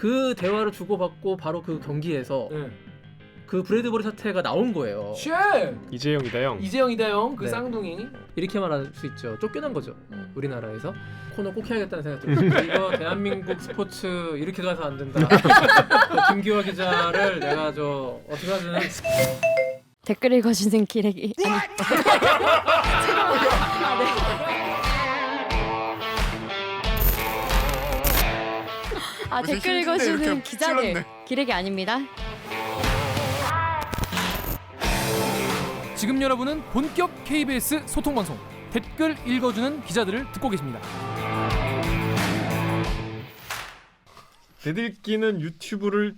그 대화를 주고받고 바로 그 경기에서 그 브래드버리 사태가 나온 거예요. 쉣! 이재영이다 형. 이재영이다 형. 그 네. 쌍둥이. 이렇게 말할 수 있죠. 쫓겨난 거죠. 우리나라에서. 코너 꼭 해야겠다는 생각 들어요. 이거 대한민국 스포츠 이렇게 가서 안 된다. 김기화 기자를 내가 저 어떻게 하든 댓글 읽어주는 기레기 아니 댓글 읽어주는 기자들 기레기 아닙니다. 지금 여러분은 본격 KBS 소통 방송 댓글 읽어주는 기자들을 듣고 계십니다. 대들기는 유튜브를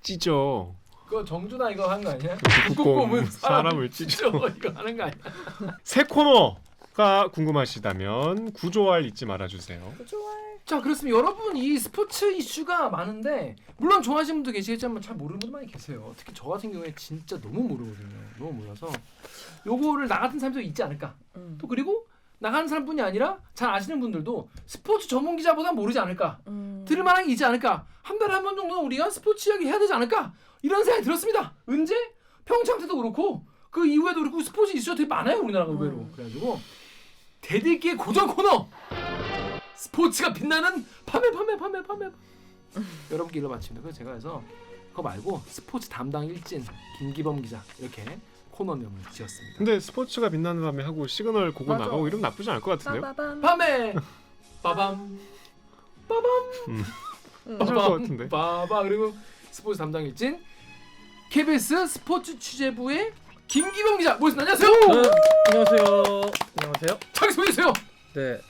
찢어. 그거 정준하 이거 한 거 아니야? 북극곰은 사람을 찢어. 이거 하는 거 아니야? 새 코너가 궁금하시다면 구조알 잊지 말아주세요. 자, 그렇습니다. 여러분 이 스포츠 이슈가 많은데 물론 좋아하시는 분도 계시겠지만 잘 모르는 분도 많이 계세요. 특히 저 같은 경우에 진짜 너무 모르거든요. 너무 몰라서 요거를 나 같은 사람도 있지 않을까. 또 그리고 나가는 사람뿐이 아니라 잘 아시는 분들도 스포츠 전문 기자보다 모르지 않을까. 들을 만한 게 있지 않을까. 한 달에 한 번 정도는 우리가 스포츠 이야기 해야 되지 않을까. 이런 생각이 들었습니다. 언제? 평창 때도 그렇고 그 이후에도 그렇고 스포츠 이슈가 되게 많아요. 우리나라가 의외로. 그래가지고 대들기의 고정 코너 스포츠가 빛나는 밤에 여러분께 일러 바칩니다. 그래서 제가 해서 그거 말고 스포츠 담당 일진 김기범 기자 이렇게 코너명을 지었습니다. 근데 스포츠가 빛나는 밤에 하고 시그널 고고 맞아. 나가고 이러면 나쁘지 않을 것 같은데요? 밤에 빠밤 괜찮을 것 같은데. 빠밤 그리고 스포츠 담당 일진 KBS 스포츠 취재부의 김기범 기자 모셨습니다. 안녕하세요. 안녕하세요. 안녕하세요. 자기 소개해주세요. 네.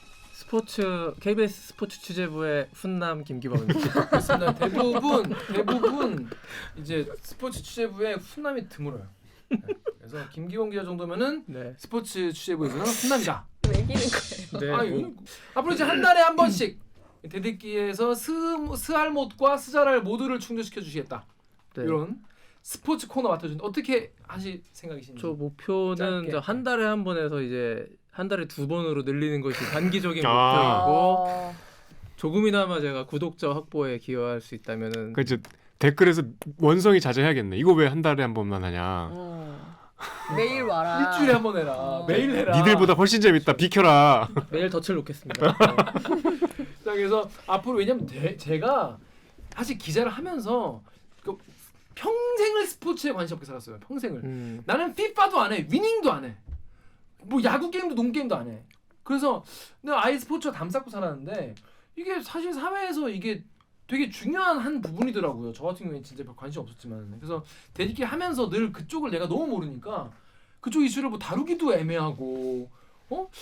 KBS 스포츠 취재부의 훈남 김기범입니다. 그렇습니다. 대부분 이제 스포츠 취재부에 훈남이 드물어요. 네. 그래서 김기범 기자 정도면은 네. 스포츠 취재부에서는 훈남이다. 왜 이기는 거예요? 네. 아유, 앞으로 이제 한 달에 한 번씩 대들기에서 스알못과 스자랄 모두를 충족시켜 주시겠다. 네. 이런 스포츠 코너 맡아주는데 어떻게 하실 생각이신지. 저 목표는 짧게. 저 한 달에 한 번에서 이제 한 달에 2번으로 늘리는 것이 단기적인 아. 목표이고 조금이나마 제가 구독자 확보에 기여할 수 있다면은 그 이제 댓글에서 원성이 자제해야겠네. 이거 왜 한 달에 한 번만 하냐. 매일 와라. 일주일에 한 번 해라. 매일 해라. 니들보다 훨씬 재밌다. 비켜라. 매일 덫을 놓겠습니다. 자, 그래서 앞으로 왜냐면 제가 사실 기자를 하면서 그 평생을 스포츠에 관심 없게 살았어요. 평생을. 나는 FIFA도 안 해. 위닝도 안 해. 뭐 야구 게임도 농구 게임도 안 해. 그래서 내가 아예 스포츠와 담쌓고 살았는데 이게 사실 사회에서 이게 되게 중요한 한 부분이더라고요. 저 같은 경우에 진짜 별 관심 없었지만 그래서 대리기 하면서 늘 그쪽을 내가 너무 모르니까 그쪽 이슈를 뭐 다루기도 애매하고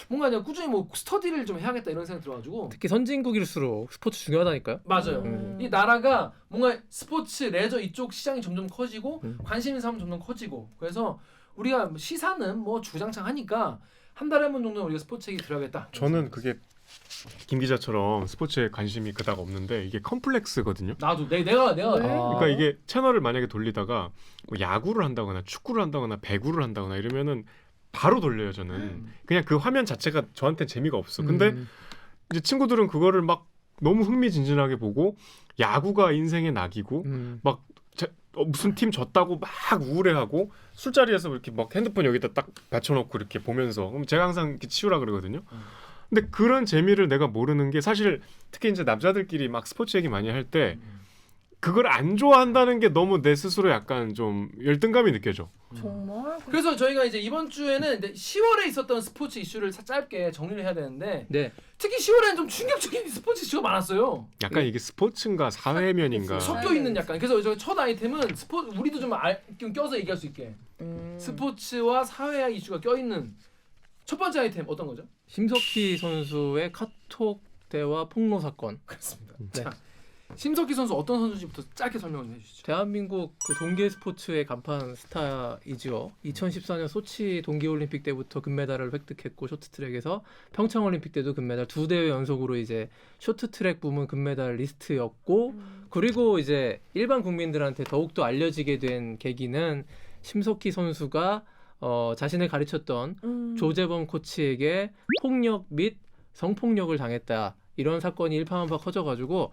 뭔가 내가 꾸준히 뭐 스터디를 좀 해야겠다 이런 생각 들어가지고 특히 선진국일수록 스포츠 중요하다니까요. 맞아요. 이 나라가 뭔가 스포츠, 레저 이쪽 시장이 점점 커지고 관심 있는 사람은 점점 커지고 그래서 우리가 시사는 뭐 주장창 하니까 한 달에 한 번 정도는 우리가 스포츠 얘기 들어야겠다. 저는 그게 김 기자처럼 스포츠에 관심이 그닥 없는데 이게 컴플렉스거든요. 나도 내가 그러니까 이게 채널을 만약에 돌리다가 뭐 야구를 한다거나 축구를 한다거나 배구를 한다거나 이러면은 바로 돌려요. 저는 그냥 그 화면 자체가 저한테는 재미가 없어. 근데 이제 친구들은 그거를 막 너무 흥미진진하게 보고 야구가 인생의 낙이고 막 무슨 팀 졌다고 막 우울해하고 술자리에서 이렇게 막 핸드폰 여기다 딱 받쳐놓고 이렇게 보면서 그럼 제가 항상 이렇게 치우라 그러거든요. 근데 그런 재미를 내가 모르는 게 사실 특히 이제 남자들끼리 막 스포츠 얘기 많이 할 때 그걸 안 좋아한다는 게 너무 내 스스로 약간 좀 열등감이 느껴져. 정말? 그래서 저희가 이제 이번 주에는 10월에 있었던 스포츠 이슈를 짧게 정리를 해야 되는데 네. 특히 10월에는 좀 충격적인 스포츠 이슈가 많았어요. 약간 이게 스포츠인가 사회면인가. 섞여 있는 약간. 그래서 저희 첫 아이템은 우리도 좀 껴서 얘기할 수 있게 스포츠와 사회와 이슈가 껴 있는 첫 번째 아이템 어떤 거죠? 심석희 선수의 카톡 대화 폭로 사건. 그렇습니다. 네. 자, 심석희 선수 어떤 선수인지부터 짧게 설명을 좀 해주시죠. 대한민국 그 동계 스포츠의 간판 스타이죠. 2014년 소치 동계올림픽 때부터 금메달을 획득했고 쇼트트랙에서 평창올림픽 때도 금메달 2대회 연속으로 이제 쇼트트랙 부문 금메달 리스트였고 그리고 이제 일반 국민들한테 더욱더 알려지게 된 계기는 심석희 선수가 자신을 가르쳤던 조재범 코치에게 폭력 및 성폭력을 당했다. 이런 사건이 일파만파 커져가지고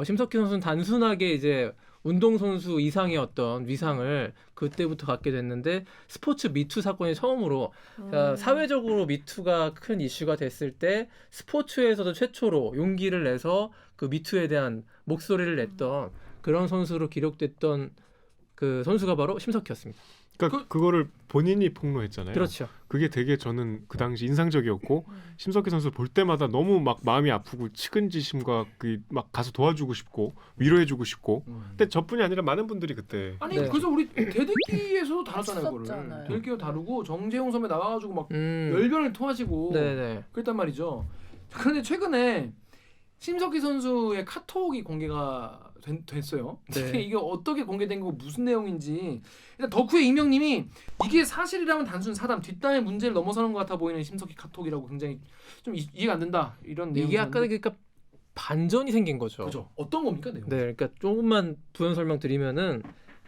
심석희 선수는 단순하게 이제 운동선수 이상의 어떤 위상을 그때부터 갖게 됐는데 스포츠 미투 사건이 처음으로 사회적으로 미투가 큰 이슈가 됐을 때 스포츠에서도 최초로 용기를 내서 그 미투에 대한 목소리를 냈던 그런 선수로 기록됐던 그 선수가 바로 심석희였습니다. 그러니까 그거를 본인이 폭로했잖아요. 그렇죠. 그게 되게 저는 그 당시 인상적이었고 심석희 선수 볼 때마다 너무 막 마음이 아프고 측은지심과 그 막 가서 도와주고 싶고 위로해주고 싶고. 근데 저뿐이 아니라 많은 분들이 그때 아니 네. 그래서 우리 대들기에서도 다뤘잖아요 그거를. 했었잖아요. 대들기도 다루고 정재용 선배 나와가지고 막 음. 열변을 토하시고 네네. 그랬단 말이죠. 그런데 최근에 심석희 선수의 카톡이 공개가 됐어요. 네. 이게 어떻게 공개된 거고 무슨 내용인지 일단 덕후의 익명님이 이게 사실이라면 단순 사담 뒷담의 문제를 넘어서는 것 같아 보이는 심석희 카톡이라고 굉장히 좀 이해가 안 된다 이런 내용이 이게 아까 그러니까 반전이 생긴 거죠. 그죠 어떤 겁니까 내용? 네, 그러니까 조금만 부연 설명드리면은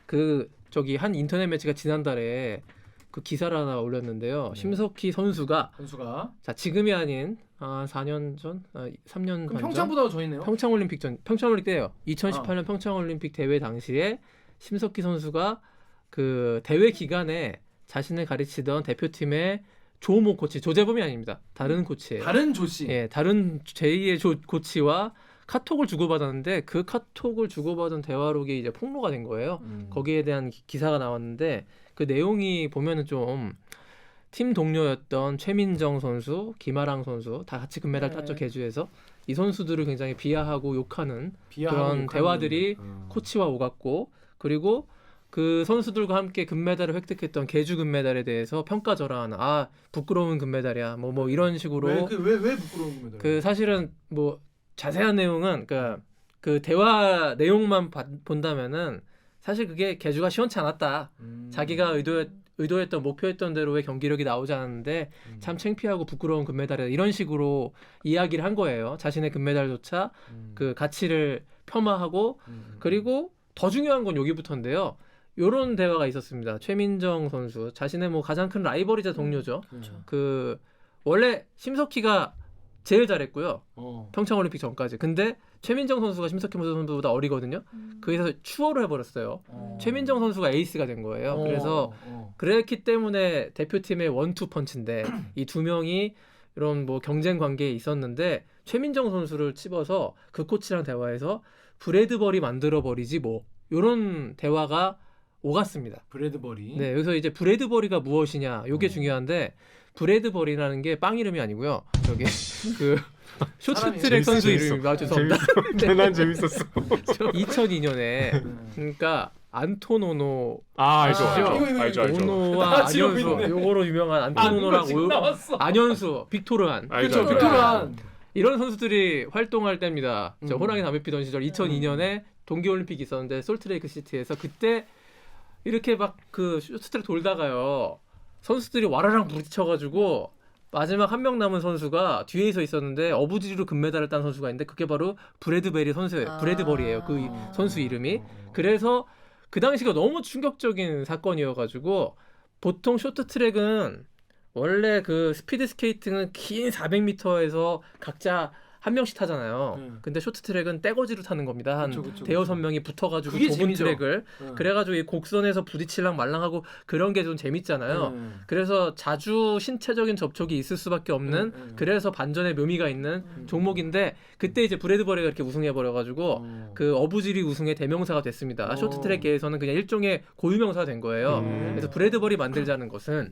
그 저기 한 인터넷 매체가 지난달에 그 기사를 하나 올렸는데요. 네. 심석희 선수가 선수가 자 지금이 아닌 4년 전, 3년 그럼 반 전, 평창보다 더 있네요. 평창올림픽 전, 평창올림픽 때요. 2018년 평창올림픽 대회 당시에 심석희 선수가 그 대회 기간에 자신을 가르치던 대표팀의 조모 코치, 조재범이 아닙니다. 다른 코치예요. 다른 조씨. 예, 다른 제2의 코치와 카톡을 주고받았는데 그 카톡을 주고받은 대화록이 이제 폭로가 된 거예요. 거기에 대한 기사가 나왔는데 그 내용이 보면은 좀 팀 동료였던 최민정 선수, 김아랑 선수 다 같이 금메달 네. 땄죠 개주에서 이 선수들을 굉장히 비하하고 욕하는 비하하고 그런 욕하는 대화들이 코치와 오갔고 그리고 그 선수들과 함께 금메달을 획득했던 개주 금메달에 대해서 평가절하하는 부끄러운 금메달이야 뭐 이런 식으로 왜 부끄러운 겁니다. 그 사실은 뭐 자세한 내용은 그 대화 내용만 본다면은 사실 그게 개주가 시원치 않았다. 자기가 의도했던 목표했던 대로의 경기력이 나오지 않았는데 참 창피하고 부끄러운 금메달이다. 이런 식으로 이야기를 한 거예요. 자신의 금메달조차 그 가치를 폄하하고 그리고 더 중요한 건 여기부터인데요. 요런 대화가 있었습니다. 최민정 선수 자신의 뭐 가장 큰 라이벌이자 동료죠. 그렇죠. 그 원래 심석희가 제일 잘했고요. 평창올림픽 전까지. 근데 최민정 선수가 심석희 선수보다 어리거든요. 그래서 추월을 해버렸어요. 최민정 선수가 에이스가 된 거예요. 그래서 그랬기 때문에 대표팀의 원투 펀치인데 이 두 명이 이런 뭐 경쟁 관계에 있었는데 최민정 선수를 집어서 그 코치랑 대화해서 브래드버리 만들어 버리지 뭐 이런 대화가 오갔습니다. 브래드버리. 네, 여기서 이제 브래드버리가 무엇이냐, 요게 중요한데 브래드버리라는 게 빵 이름이 아니고요. 저기 그 쇼트트랙 선수 이름입니다. 죄송합니다. 난 재밌었어. 2002년에 그러니까 안토노노 알죠. 이거. 오노와 지금 안현수 있네. 요거로 유명한 안토노노랑 안현수, 빅토르한 알죠. 그렇죠. 빅토르한. 이런 선수들이 활동할 때입니다. 저 호랑이 담배 피던 시절 2002년에 동계올림픽이 있었는데 솔트레이크 시티에서 그때 이렇게 막 그 쇼트트랙 돌다가요 선수들이 와라랑 부딪혀가지고 마지막 한 명 남은 선수가 뒤에 서 있었는데 어부지리로 금메달을 딴 선수가 있는데 그게 바로 브래드베리 선수예요. 브래드버리예요. 그 선수 이름이. 그래서 그 당시가 너무 충격적인 사건이어가지고 보통 쇼트트랙은 원래 그 스피드 스케이팅은 긴 400m에서 각자 한 명씩 타잖아요. 근데 쇼트트랙은 떼거지로 타는 겁니다. 한 대여섯 명이 붙어가지고 그게 좁은 재미죠. 트랙을 그래가지고 이 곡선에서 부딪힐랑 말랑하고 그런 게 좀 재밌잖아요. 그래서 자주 신체적인 접촉이 있을 수밖에 없는 그래서 반전의 묘미가 있는 종목인데 그때 이제 브래드버리가 이렇게 우승해버려가지고 그 어부지리 우승의 대명사가 됐습니다. 쇼트트랙계에서는 그냥 일종의 고유명사가 된 거예요. 그래서 브래드버리 만들자는 것은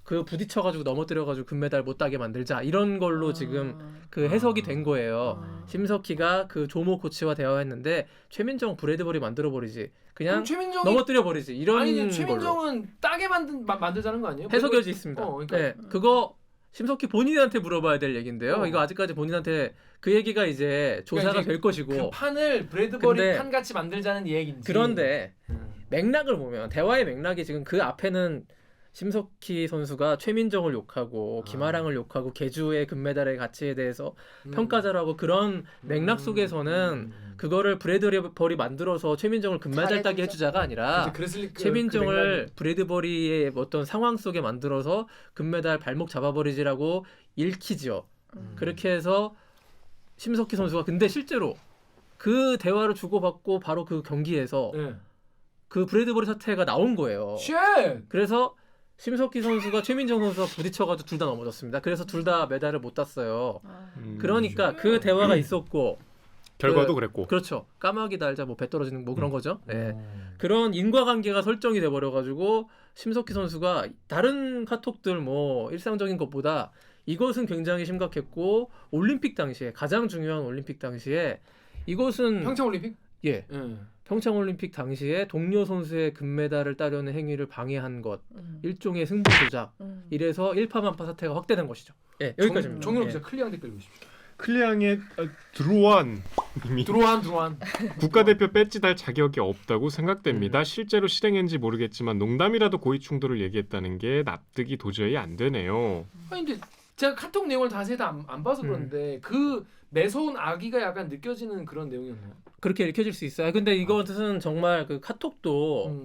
그 부딪혀가지고 넘어뜨려가지고 금메달 못 따게 만들자 이런 걸로 지금 그 해석이 된 거예요. 심석희가 그 조모 코치와 대화했는데 최민정 브래드버리 만들어버리지 그냥 최민정이 넘어뜨려버리지 이런 아니 걸로 최민정은 따게 만들자는 거 아니에요? 해석이 있습니다. 그러니까. 네, 그거 심석희 본인한테 물어봐야 될 얘기인데요. 이거 아직까지 본인한테 그 얘기가 이제 조사가 그러니까 될 것이고 그 판을 브래드버리 근데 판 같이 만들자는 얘기인지. 그런데 맥락을 보면 대화의 맥락이 지금 그 앞에는 심석희 선수가 최민정을 욕하고 김아랑을 욕하고 개주의 금메달의 가치에 대해서 평가자라고 그런 맥락 속에서는 그거를 브래드버리 만들어서 최민정을 금메달 따게 해주자가 아니라 최민정을 브래드버리의 어떤 상황 속에 만들어서 금메달 발목 잡아버리지라고 읽히죠. 그렇게 해서 심석희 선수가 근데 실제로 그 대화를 주고받고 바로 그 경기에서 네. 그 브래드버리 사태가 나온 거예요. 쉣. 그래서 심석희 선수가 최민정 선수와 부딪혀가지고 둘 다 넘어졌습니다. 그래서 둘 다 메달을 못 땄어요. 그러니까 그 대화가 있었고 결과도 그랬고. 그렇죠. 까마귀 달자 뭐 배 떨어지는 뭐 그런 거죠. 네. 어. 그런 인과관계가 설정이 돼 버려 가지고 심석희 선수가 다른 카톡들 뭐 일상적인 것보다 이것은 굉장히 심각했고 올림픽 당시에 가장 중요한 올림픽 당시에 이것은 평창 올림픽? 예. 예. 평창 올림픽 당시에 동료 선수의 금메달을 따려는 행위를 방해한 것 음. 일종의 승부 조작 이래서 일파만파 사태가 확대된 것이죠. 예, 여기까지입니다. 정윤호 예. 기자 클리앙 댓글 읽으십시오. 클리앙의 드로안 님이 들어완. 국가대표 배지 달 자격이 없다고 생각됩니다. 음. 실제로 실행했는지 모르겠지만 농담이라도 고의 충돌을 얘기했다는 게 납득이 도저히 안 되네요. 아니 근데 제가 카톡 내용을 자세히 다 안 봐서 그런데 그 매서운 악의가 약간 느껴지는 그런 내용이었나요? 그렇게 읽혀질 수 있어요. 근데 이것은 정말 그 카톡도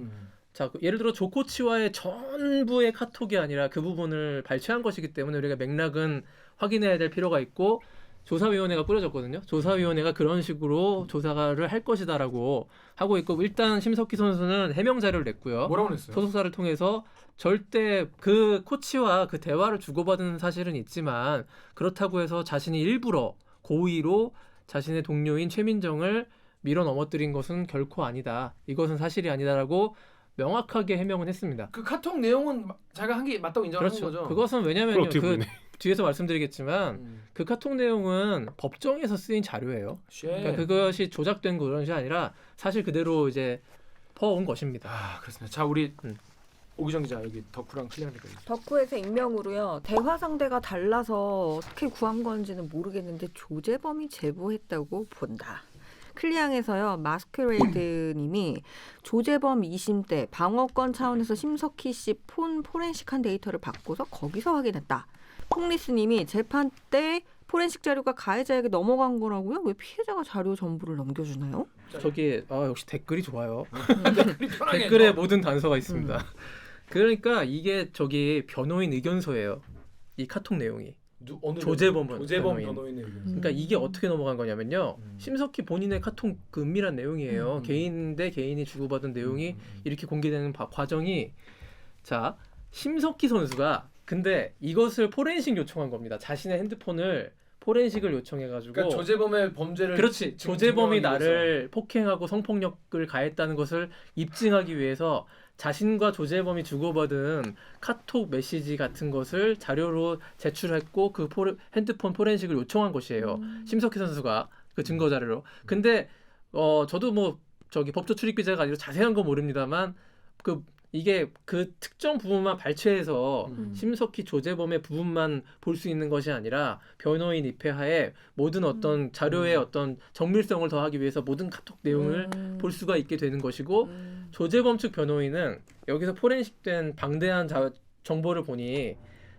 자, 예를 들어 조코치와의 전부의 카톡이 아니라 그 부분을 발췌한 것이기 때문에 우리가 맥락은 확인해야 될 필요가 있고 조사위원회가 꾸려졌거든요. 조사위원회가 그런 식으로 조사를 할 것이다라고 하고 있고 일단 심석희 선수는 해명 자료를 냈고요. 뭐라고 했어요? 소속사를 통해서 절대 그 코치와 그 대화를 주고받은 사실은 있지만 그렇다고 해서 자신이 일부러 고의로 자신의 동료인 최민정을 밀어 넘어뜨린 것은 결코 아니다. 이것은 사실이 아니다라고 명확하게 해명은 했습니다. 그 카톡 내용은 자기가 한 게 맞다고 인정하는 그렇죠. 거죠? 그것은 그걸 왜냐면요. 어떻게 그 보네. 뒤에서 말씀드리겠지만 음. 그 카톡 내용은 법정에서 쓰인 자료예요. 쉣. 그러니까 그것이 조작된 그런 것이 아니라 사실 그대로 이제 퍼온 것입니다. 아 그렇습니다. 자 우리 음. 오기정 기자 여기 덕후랑 클리앙 댓글 읽으십시오. 덕후에서 익명으로요. 대화 상대가 달라서 어떻게 구한 건지는 모르겠는데 조재범이 제보했다고 본다. 클리앙에서요. 마스크레이드님이 조재범 2심 때 방어권 차원에서 심석희 씨 폰 포렌식한 데이터를 받고서 거기서 확인했다. 콩리스님이 재판 때 포렌식 자료가 가해자에게 넘어간 거라고요? 왜 피해자가 자료 전부를 넘겨주나요? 저기 역시 댓글이 좋아요. 댓글이 편하게 댓글에 해서. 모든 단서가 있습니다. 그러니까 이게 저기 변호인 의견서예요. 이 카톡 내용이. 어느 조재범은 조재범 변호인. 변호인의 의견. 그러니까 이게 어떻게 넘어간 거냐면요. 음. 심석희 본인의 카톡 그 은밀한 내용이에요. 개인 대 개인이 주고받은 내용이 이렇게 공개되는 과정이 자 심석희 선수가 근데 이것을 포렌식 요청한 겁니다. 자신의 핸드폰을 포렌식을 요청해가지고 그러니까 조재범의 범죄를 그렇지 증- 조재범이 증명하기 나를 폭행하고 성폭력을 가했다는 것을 입증하기 위해서 자신과 조재범이 주고받은 카톡 메시지 같은 것을 자료로 제출했고 그 핸드폰 포렌식을 요청한 것이에요. 심석희 선수가 그 증거 자료로. 근데 저도 뭐 저기 법조 출입 기자가 아니라 자세한 건 모릅니다만 그 이게 그 특정 부분만 발췌해서 심석희 조재범의 부분만 볼 수 있는 것이 아니라 변호인 입회하에 모든 어떤 자료의 어떤 정밀성을 더하기 위해서 모든 카톡 내용을 볼 수가 있게 되는 것이고 조재범 측 변호인은 여기서 포렌식된 방대한 정보를 보니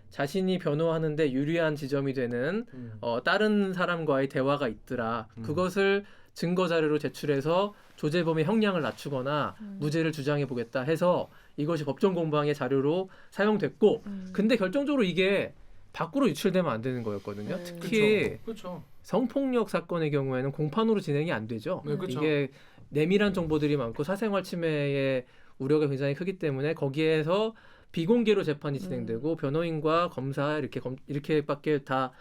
자신이 변호하는데 유리한 지점이 되는 다른 사람과의 대화가 있더라. 그것을 증거 자료로 제출해서 조재범의 형량을 낮추거나 무죄를 주장해 보겠다 해서 이것이 법정 공방의 자료로 사용됐고 근데 결정적으로 이게 밖으로 유출되면 안 되는 거였거든요. 특히 그렇죠. 성폭력 사건의 경우에는 공판으로 진행이 안 되죠. 네, 그렇죠. 이게 내밀한 정보들이 많고 사생활 침해의 우려가 굉장히 크기 때문에 거기에서 비공개로 재판이 진행되고 변호인과 검사 이렇게밖에 다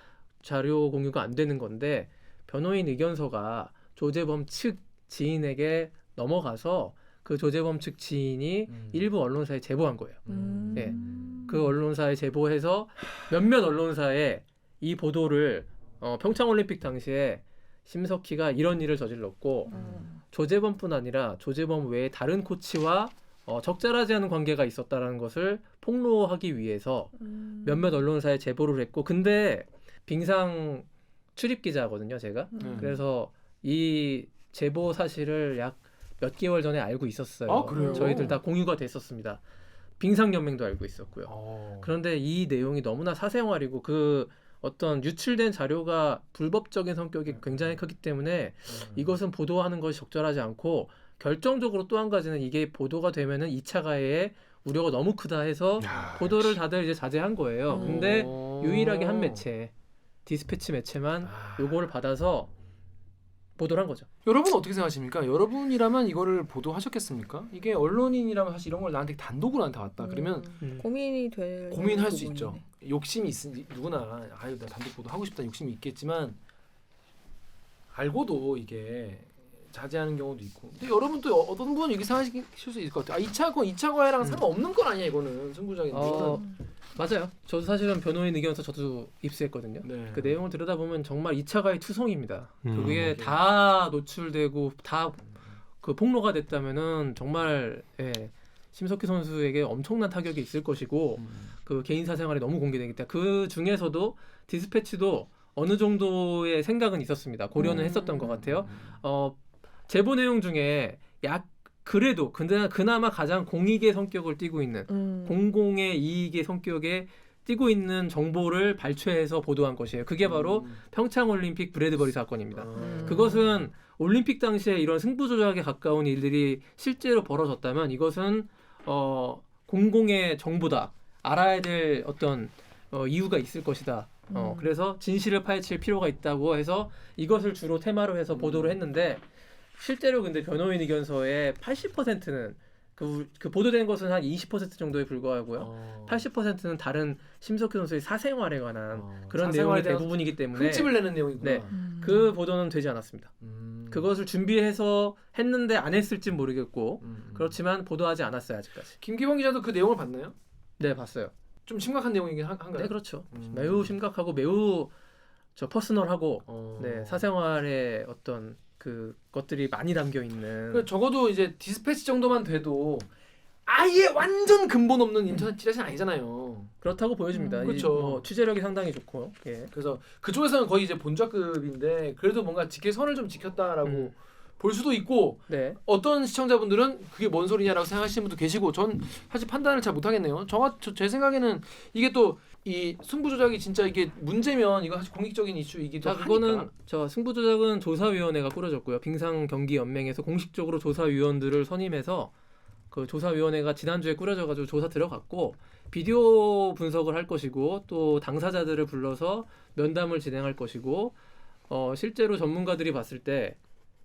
자료 공유가 안 되는 건데 변호인 의견서가 조재범 측 지인에게 넘어가서 그 조재범 측 지인이 일부 언론사에 제보한 거예요. 예. 그 언론사에 제보해서 몇몇 언론사에 이 보도를 평창올림픽 당시에 심석희가 이런 일을 저질렀고 조재범뿐 아니라 조재범 외에 다른 코치와 적절하지 않은 관계가 있었다라는 것을 폭로하기 위해서 몇몇 언론사에 제보를 했고 근데 빙상 출입 기자거든요 제가. 그래서 이 제보 사실을 약 몇 개월 전에 알고 있었어요. 아, 그래요? 저희들 다 공유가 됐었습니다. 빙상연맹도 알고 있었고요. 그런데 이 내용이 너무나 사생활이고 그 어떤 유출된 자료가 불법적인 성격이 굉장히 크기 때문에 이것은 보도하는 것이 적절하지 않고 결정적으로 또 한 가지는 이게 보도가 되면은 2차 가해의 우려가 너무 크다 해서 보도를 다들 이제 자제한 거예요. 근데 유일하게 한 매체 디스패치 매체만 요거를 받아서 보도를 한 거죠. 여러분 어떻게 생각하십니까? 여러분이라면 이거를 보도하셨겠습니까? 이게 언론인이라면 사실 이런 걸 나한테 단독으로 나한테 왔다. 그러면 고민이 될 고민할 수 부분이네. 있죠. 욕심이 있으니 누구나 아유 나 단독 보도 하고 싶다 욕심이 있겠지만 알고도 이게 자제하는 경우도 있고. 근데 여러분도 어떤 분은 이렇게 생각하실 수 있을 것 같아요. 2차 건 2차 과외랑 상관없는 건 아니야 이거는 승부적인. 맞아요. 저도 사실은 변호인 의견서 저도 입수했거든요. 네. 그 내용을 들여다보면 정말 2차 가해 투성입니다. 그게 맞아요. 다 노출되고 다 그 폭로가 됐다면은 정말 심석희 선수에게 엄청난 타격이 있을 것이고 그 개인사 생활이 너무 공개되기 때문에 그 중에서도 디스패치도 어느 정도의 생각은 있었습니다. 고려는 했었던 것 같아요. 제보 내용 중에 그래도 그나마 가장 공익의 성격을 띠고 있는 공공의 이익의 성격에 띠고 있는 정보를 발췌해서 보도한 것이에요. 그게 바로 평창올림픽 브래드버리 사건입니다. 그것은 올림픽 당시에 이런 승부 조작에 가까운 일들이 실제로 벌어졌다면 이것은 공공의 정보다. 알아야 될 어떤 이유가 있을 것이다. 그래서 진실을 파헤칠 필요가 있다고 해서 이것을 주로 테마로 해서 보도를 했는데 실제로 근데 변호인 의견서의 80%는 그 보도된 것은 한 20% 정도에 불과하고요. 80%는 다른 심석희 선수의 사생활에 관한 그런 내용이 사생활에 대한 대부분이기 때문에 흠집을 내는 내용이구나. 네. 그 보도는 되지 않았습니다. 그것을 준비해서 했는데 안 했을진 모르겠고 그렇지만 보도하지 않았어요 아직까지. 김기범 기자도 그 내용을 봤나요? 네 봤어요. 좀 심각한 내용이긴 한가요? 네 그렇죠. 매우 심각하고 매우 퍼스널하고 네, 사생활의 어떤 그 것들이 많이 담겨 있는. 적어도 이제 디스패치 정도만 돼도 아예 완전 근본 없는 인터넷 찌라시는 아니잖아요. 그렇다고 보여집니다. 그렇죠. 뭐 취재력이 상당히 좋고. 예. 그래서 그쪽에서는 거의 이제 본좌급인데 그래도 뭔가 지킬 선을 좀 지켰다라고 볼 수도 있고 네. 어떤 시청자분들은 그게 뭔 소리냐라고 생각하시는 분도 계시고 전 사실 판단을 잘 못하겠네요. 제 생각에는 이게 또 이 승부 조작이 진짜 이게 문제면 이거 사실 공익적인 이슈이기도 자, 하니까. 그거는 승부 조작은 조사위원회가 꾸려졌고요. 빙상 경기 연맹에서 공식적으로 조사위원들을 선임해서 그 조사위원회가 지난주에 꾸려져가지고 조사 들어갔고 비디오 분석을 할 것이고 또 당사자들을 불러서 면담을 진행할 것이고 실제로 전문가들이 봤을 때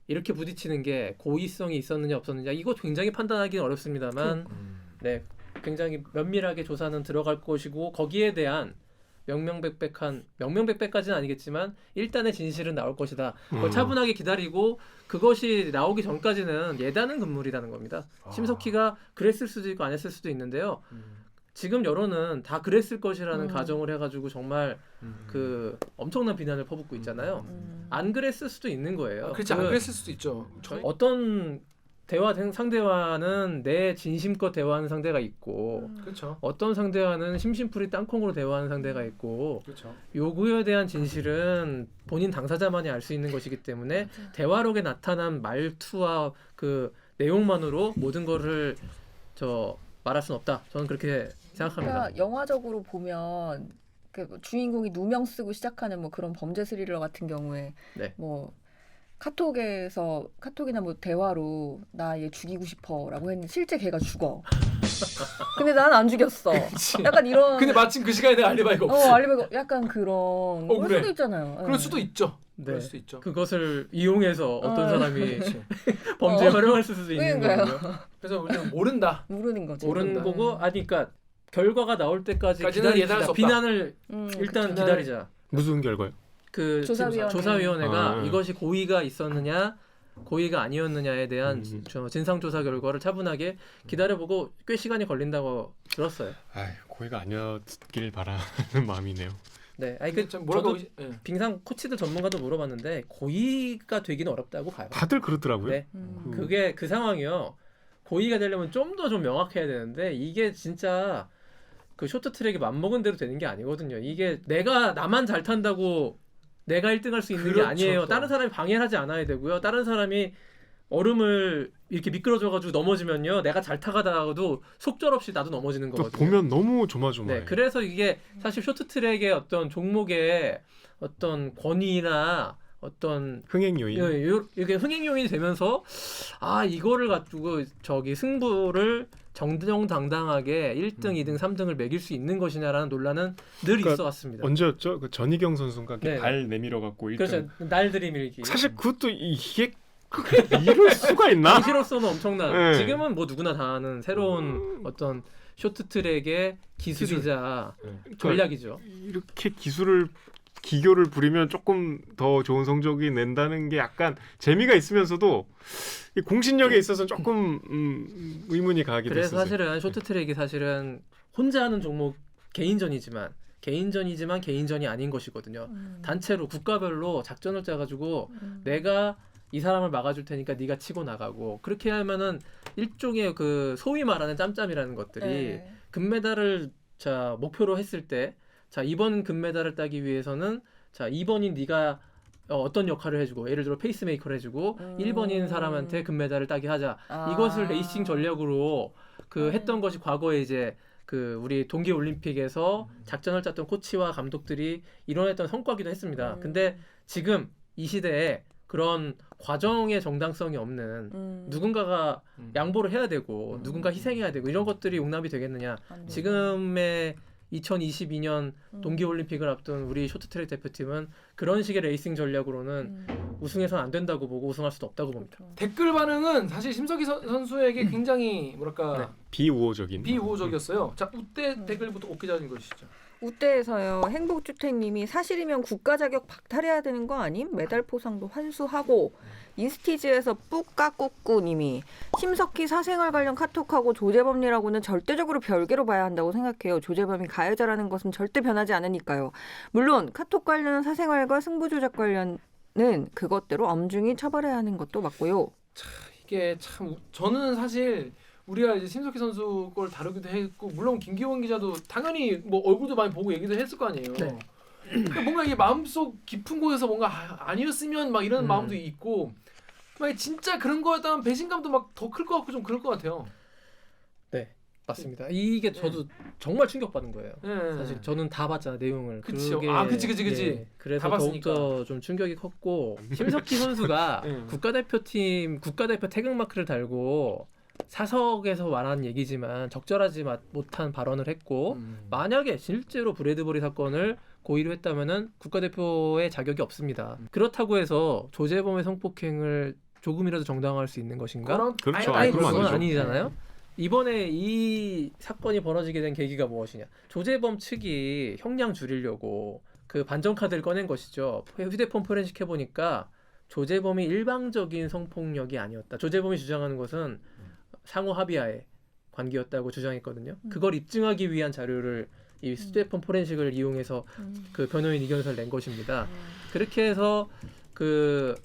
이렇게 부딪히는 게 고의성이 있었느냐 없었느냐 이거 굉장히 판단하기는 어렵습니다만 네 굉장히 면밀하게 조사는 들어갈 것이고 거기에 대한 명명백백까지는 아니겠지만 일단의 진실은 나올 것이다. 그걸 차분하게 기다리고 그것이 나오기 전까지는 예단은 금물이라는 겁니다. 심석희가 그랬을 수도 있고 안 했을 수도 있는데요. 지금 여론은 다 그랬을 것이라는 가정을 해가지고 정말 그 엄청난 비난을 퍼붓고 있잖아요. 안 그랬을 수도 있는 거예요. 그렇지 안 그랬을 수도 있죠. 어떤 상대와는 내 진심껏 대화하는 상대가 있고 그렇죠. 어떤 상대와는 심심풀이 땅콩으로 대화하는 상대가 있고 그렇죠. 요구에 대한 진실은 본인 당사자만이 알 수 있는 것이기 때문에 대화록에 나타난 말투와 그 내용만으로 모든 거를 말할 수는 없다. 저는 그렇게 생각합니다. 그러니까 영화적으로 보면 그 주인공이 누명 쓰고 시작하는 뭐 그런 범죄 스릴러 같은 경우에 네. 뭐 카톡이나 뭐 대화로 나 얘 죽이고 싶어라고 했는데 실제 걔가 죽어. 근데 난 안 죽였어. 약간 이런. 근데 마침 그 시간에 내가 알리바이가 없어. 알리바이가 약간 그런 걸 그래. 수도 있잖아요. 그럴 수도 있죠. 네. 그럴 수도 있죠. 그것을 이용해서 어떤 사람이 그렇지. 범죄에 활용할 수도 있는 그러니까요. 거고요. 그래서 우리는 모른다. 모르는 거죠. 모르는 거고 그러니까 결과가 나올 때까지 까지는 예단할 수 기다립시다. 없다. 비난을 일단 그쵸. 기다리자. 무슨 결과요? 그 조사위원회가 이것이 고의가 있었느냐 고의가 아니었느냐에 대한 진상조사 결과를 차분하게 기다려보고 꽤 시간이 걸린다고 들었어요. 고의가 아니었길 바라는 마음이네요. 네, 아니 뭐라고 저도 빙상 코치들 전문가도 물어봤는데 고의가 되기는 어렵다고 봐요. 다들 그러더라고요. 네, 그게 그 상황이요. 고의가 되려면 좀 더 명확해야 되는데 이게 진짜 그 쇼트트랙이 맘먹은 대로 되는 게 아니거든요. 이게 나만 잘 탄다고 내가 1등할 수 있는 게 아니에요. 또. 다른 사람이 방해를 하지 않아야 되고요. 다른 사람이 얼음을 이렇게 미끄러져가지고 넘어지면요, 내가 잘 타가다가도 속절없이 나도 넘어지는 또 거거든요. 보면 너무 조마조마해. 네, 그래서 이게 사실 쇼트트랙의 어떤 종목의 어떤 권위나 어떤 흥행 요인. 이게 흥행 요인이 되면서 이거를 가지고 저기 승부를 정정당당하게 1등, 2등, 3등을 매길 수 있는 것이냐라는 논란은 늘 그러니까 있어 왔습니다. 언제였죠? 그 전희경 선수가 네. 발 내밀어 갖고 1등. 그렇죠. 날 들이밀기. 사실 그것도 이게 이럴 수가 있나? 당시로서는 엄청난. 네. 지금은 뭐 누구나 다 아는 새로운 어떤 쇼트트랙의 기술이자 전략이죠. 이렇게 기교를 부리면 조금 더 좋은 성적이 낸다는 게 약간 재미가 있으면서도 이 공신력에 있어서 조금 의문이 가게 그래서 됐어요. 사실은 쇼트트랙이 사실은 혼자 하는 종목 개인전이지만 개인전이 아닌 것이거든요. 단체로 국가별로 작전을 짜가지고 내가 이 사람을 막아줄 테니까 네가 치고 나가고 그렇게 하면은 일종의 그 소위 말하는 짬짬이라는 것들이 네. 금메달을 자 목표로 했을 때 자 이번 금메달을 따기 위해서는 자 2번인 네가 어떤 역할을 해주고 예를 들어 페이스메이커를 해주고 1번인 사람한테 금메달을 따게 하자. 이것을 레이싱 전략으로 그 했던 것이 과거에 이제 그 우리 동계 올림픽에서 작전을 짰던 코치와 감독들이 이뤄냈던 성과기도 했습니다. 근데 지금 이 시대에 그런 과정의 정당성이 없는 누군가가 양보를 해야 되고 누군가 희생해야 되고 이런 것들이 용납이 되겠느냐. 지금의 2022년 동계올림픽을 앞둔 우리 쇼트트랙 대표팀은 그런 식의 레이싱 전략으로는 우승해서는 안 된다고 보고 우승할 수도 없다고 봅니다. 댓글 반응은 사실 심석희 선수에게 굉장히 뭐랄까 비우호적이었어요. 자, 우대 댓글부터 옥 기자님 읽으시죠. 우대에서요. 행복주택님이 사실이면 국가 자격 박탈해야 되는 거 아님? 메달 포상도 환수하고 인스티즈에서 뿌까꾸꾸님이 심석희 사생활 관련 카톡하고 조재범이라고는 절대적으로 별개로 봐야 한다고 생각해요. 조재범이 가해자라는 것은 절대 변하지 않으니까요. 물론 카톡 관련 사생활과 승부 조작 관련은 그것대로 엄중히 처벌해야 하는 것도 맞고요. 이게 참 저는 사실 우리가 이제 심석희 선수 걸 다루기도 했고 물론 김기원 기자도 당연히 뭐 얼굴도 많이 보고 얘기도 했을 거 아니에요. 네. 그러니까 뭔가 이게 마음속 깊은 곳에서 뭔가 아니었으면 막 이런 마음도 있고 막 진짜 그런 거였다면 배신감도 막 더 클 것 같고 좀 그럴 것 같아요. 네, 맞습니다. 이게 저도 정말 충격받은 거예요. 네. 사실 저는 다 봤잖아요, 내용을. 그치요. 그게, 그치. 예, 그래서 다 봤으니까. 더욱더 좀 충격이 컸고 심석희 선수가 국가대표 태극마크를 달고 사석에서 말한 얘기지만 적절하지 못한 발언을 했고 만약에 실제로 브래드버리 사건을 고의로 했다면은 국가대표의 자격이 없습니다. 그렇다고 해서 조재범의 성폭행을 조금이라도 정당화할 수 있는 것인가? 그렇죠. 아니, 그건 그건 아니죠. 아니잖아요. 이번에 이 사건이 벌어지게 된 계기가 무엇이냐? 조재범 측이 형량 줄이려고 그 반전 카드를 꺼낸 것이죠. 휴대폰 포렌식 해보니까 조재범이 일방적인 성폭력이 아니었다. 조재범이 주장하는 것은 상호 합의하에 관계였다고 주장했거든요. 그걸 입증하기 위한 자료를 이 휴대폰 포렌식을 이용해서 그 변호인 이견서를 낸 것입니다. 그렇게 해서 그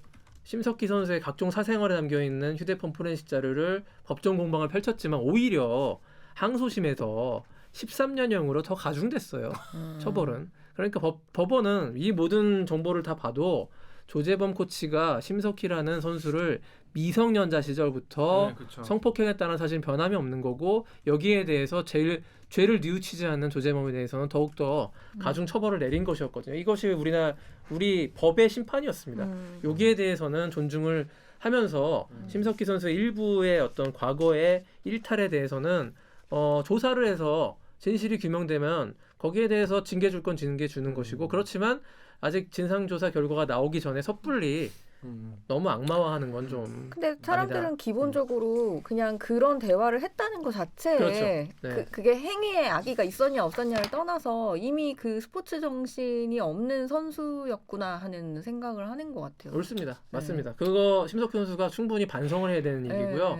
심석희 선수의 각종 사생활에 담겨 있는 휴대폰 포렌식 자료를 법정 공방을 펼쳤지만 오히려 항소심에서 13년형으로 더 가중됐어요. 처벌은. 그러니까 법원은 이 모든 정보를 다 봐도 조재범 코치가 심석희라는 선수를 미성년자 시절부터 그렇죠. 성폭행했다는 성폭행했다는 사실은 변함이 없는 거고 여기에 대해서 죄를 뉘우치지 않는 조재범에 대해서는 더욱더 가중 처벌을 내린 것이었거든요. 이것이 우리 법의 심판이었습니다. 여기에 대해서는 존중을 하면서 심석희 선수의 일부의 어떤 과거의 일탈에 대해서는 조사를 해서 진실이 규명되면 거기에 대해서 징계 줄 건 징계 주는 것이고 그렇지만 아직 진상조사 결과가 나오기 전에 섣불리 너무 악마화하는 건 좀. 근데 사람들은 아니다. 기본적으로 그냥 그런 대화를 했다는 것 자체에 그렇죠. 네. 그게 행위에 악의가 있었냐 없었냐를 떠나서 이미 그 스포츠 정신이 없는 선수였구나 하는 생각을 하는 것 같아요. 옳습니다. 맞습니다. 그거 심석희 선수가 충분히 반성을 해야 되는 일이고요.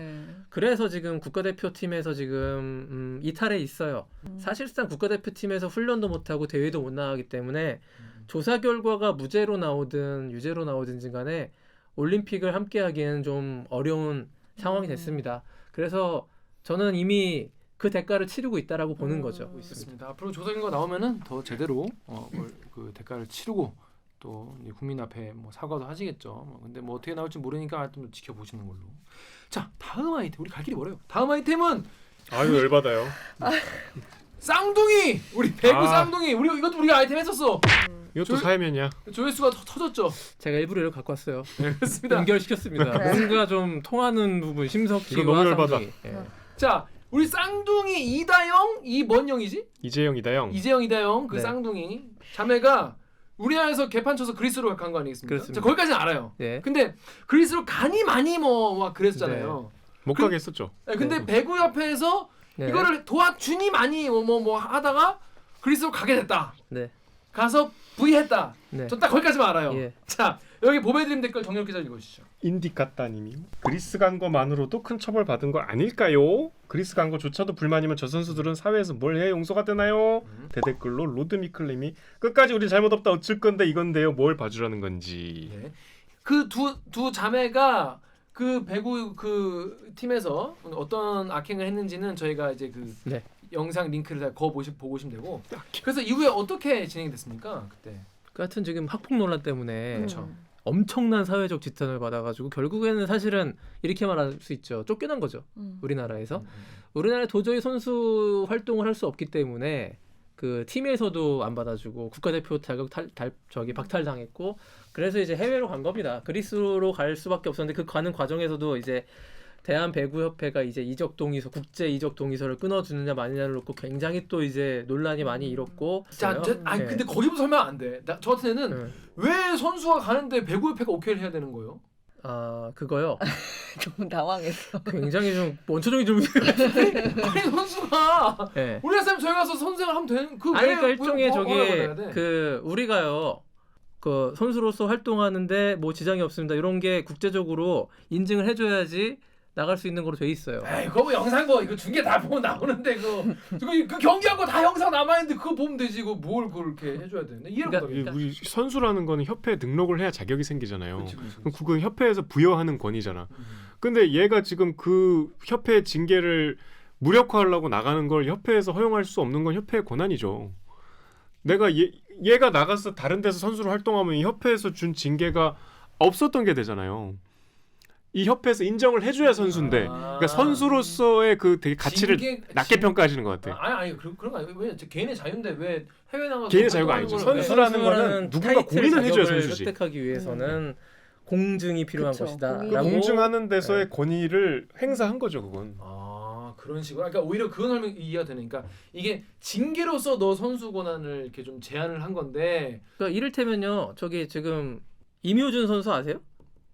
그래서 지금 국가대표팀에서 지금 이탈해 있어요. 사실상 국가대표팀에서 훈련도 못하고 대회도 못 나가기 때문에 조사 결과가 무죄로 나오든 유죄로 나오든지 간에 올림픽을 함께 하기에는 좀 어려운 상황이 됐습니다. 그래서 저는 이미 그 대가를 치르고 있다라고 보는 거죠. 있습니다. 앞으로 조사 결과 나오면은 더 제대로 그 대가를 치르고 또 이제 국민 앞에 뭐 사과도 하시겠죠. 근데 뭐 어떻게 나올지 모르니까 좀 지켜보시는 걸로. 자, 다음 아이템 우리 갈 길이 멀어요. 다음 아이템은 아유 열받아요. 쌍둥이 우리 배구 쌍둥이 우리 이것도 우리가 아이템 했었어. 이것도 사회면이야. 조회수가 터졌죠. 제가 일부러 이걸 갖고 왔어요. 네, 그렇습니다. 연결시켰습니다. 네. 뭔가 좀 통하는 부분 이거 심석희와 너무 열받아. 쌍둥이. 예. 자, 우리 쌍둥이 이다영, 이 뭔 영이지? 이재영, 이다영. 이재영, 이다영 그 네. 쌍둥이 자매가 우리나라에서 개판 쳐서 그리스로 간 거 아니겠습니까? 그렇습니다. 자, 거기까지는 알아요. 예. 근데 그리스로 가니 많이 뭐 막 그랬잖아요. 못 가게 했었죠. 네, 근데 네. 배구 협회에서 네. 이거를 도와주니 많이 뭐 하다가 그리스로 가게 됐다. 네. 가서 부의했다. 네. 저 딱 거기까지만 알아요. 예. 자, 여기 보배드림 댓글 정렬 기자 읽어주시죠. 인디카따님이 그리스 간 거만으로도 큰 처벌 받은 거 아닐까요? 그리스 간 거조차도 불만이면 저 선수들은 사회에서 뭘 해야 용서가 되나요? 대댓글로 로드미클님이 끝까지 우리 잘못 없다 어쩔 건데 이건데요 뭘 봐주라는 건지. 네. 그 두 자매가 그 배구 그 팀에서 어떤 악행을 했는지는 저희가 이제 그 네. 영상 링크를 다 보고 오시면 되고. 그래서 이후에 어떻게 진행이 됐습니까? 그때. 그 하여튼 지금 학폭 논란 때문에 그렇죠. 엄청난 사회적 지탄을 받아가지고 결국에는 사실은 이렇게 말할 수 있죠. 쫓겨난 거죠. 우리나라에서. 우리나라에 도저히 선수 활동을 할 수 없기 때문에 그 팀에서도 안 받아주고 국가대표 자격 박탈당했고 그래서 이제 해외로 간 겁니다. 그리스로 갈 수밖에 없었는데 그 가는 과정에서도 이제 대한배구협회가 이제 이적 동의서 국제 이적 동의서를 끊어주느냐 마느냐를 놓고 굉장히 또 이제 논란이 많이 일었고. 자, 아니 네. 근데 거기부터 설명 안 돼. 저 같은 애는 네. 왜 선수가 가는데 배구협회가 오케이를 해야 되는 거예요? 아 그거요. 좀 당황했어. 굉장히 좀 원초적인 질문. 아니 선수가 네. 우리나라 사람 저희 가서 선수생활 하면 되는 그 아니 왜- 그러니까 일종의 뭐 저기 뭐라고 해야 돼? 그 우리가요 그 선수로서 활동하는데 뭐 지장이 없습니다 이런 게 국제적으로 인증을 해줘야지 나갈 수 있는 거로 돼 있어요. 에이 그거 뭐 영상 뭐 이거 중계 다 보면 나오는데 그 경기한 거 다 영상 남아 있는데 그거 보면 되지. 그거 뭘 그렇게 해줘야 되는데 이해를 그러니까 못하겠다. 우리 선수라는 거는 협회에 등록을 해야 자격이 생기잖아요. 그치. 그럼 그건 협회에서 부여하는 권위잖아. 근데 얘가 지금 그 협회 징계를 무력화하려고 나가는 걸 협회에서 허용할 수 없는 건 협회의 권한이죠. 내가 얘가 나가서 다른 데서 선수로 활동하면 이 협회에서 준 징계가 없었던 게 되잖아요. 이 협회에서 인정을 해줘야 선수인데, 그러니까 선수로서의 그 되게 가치를 낮게 평가하시는 것 같아. 아니 그런 거 아니에요. 왜 개인의 자유인데 왜 해외 나가서 개인의 자유가 아니죠. 활동하는 걸 선수라는 거는 누군가 타이틀 공인을 해줘야 자격을 선수지. 획득하기 위해서는 공증이 필요한 그쵸. 것이다. 공인. 그 라고 공증하는 데서의 권위를 행사한 거죠, 그건. 아 그런 식으로. 그러니까 오히려 그건 설명 이해가 되네. 그러니까 이게 징계로서 너 선수 권한을 이렇게 좀 제한을 한 건데. 그러니까 이를테면요 저기 지금 임효준 선수 아세요?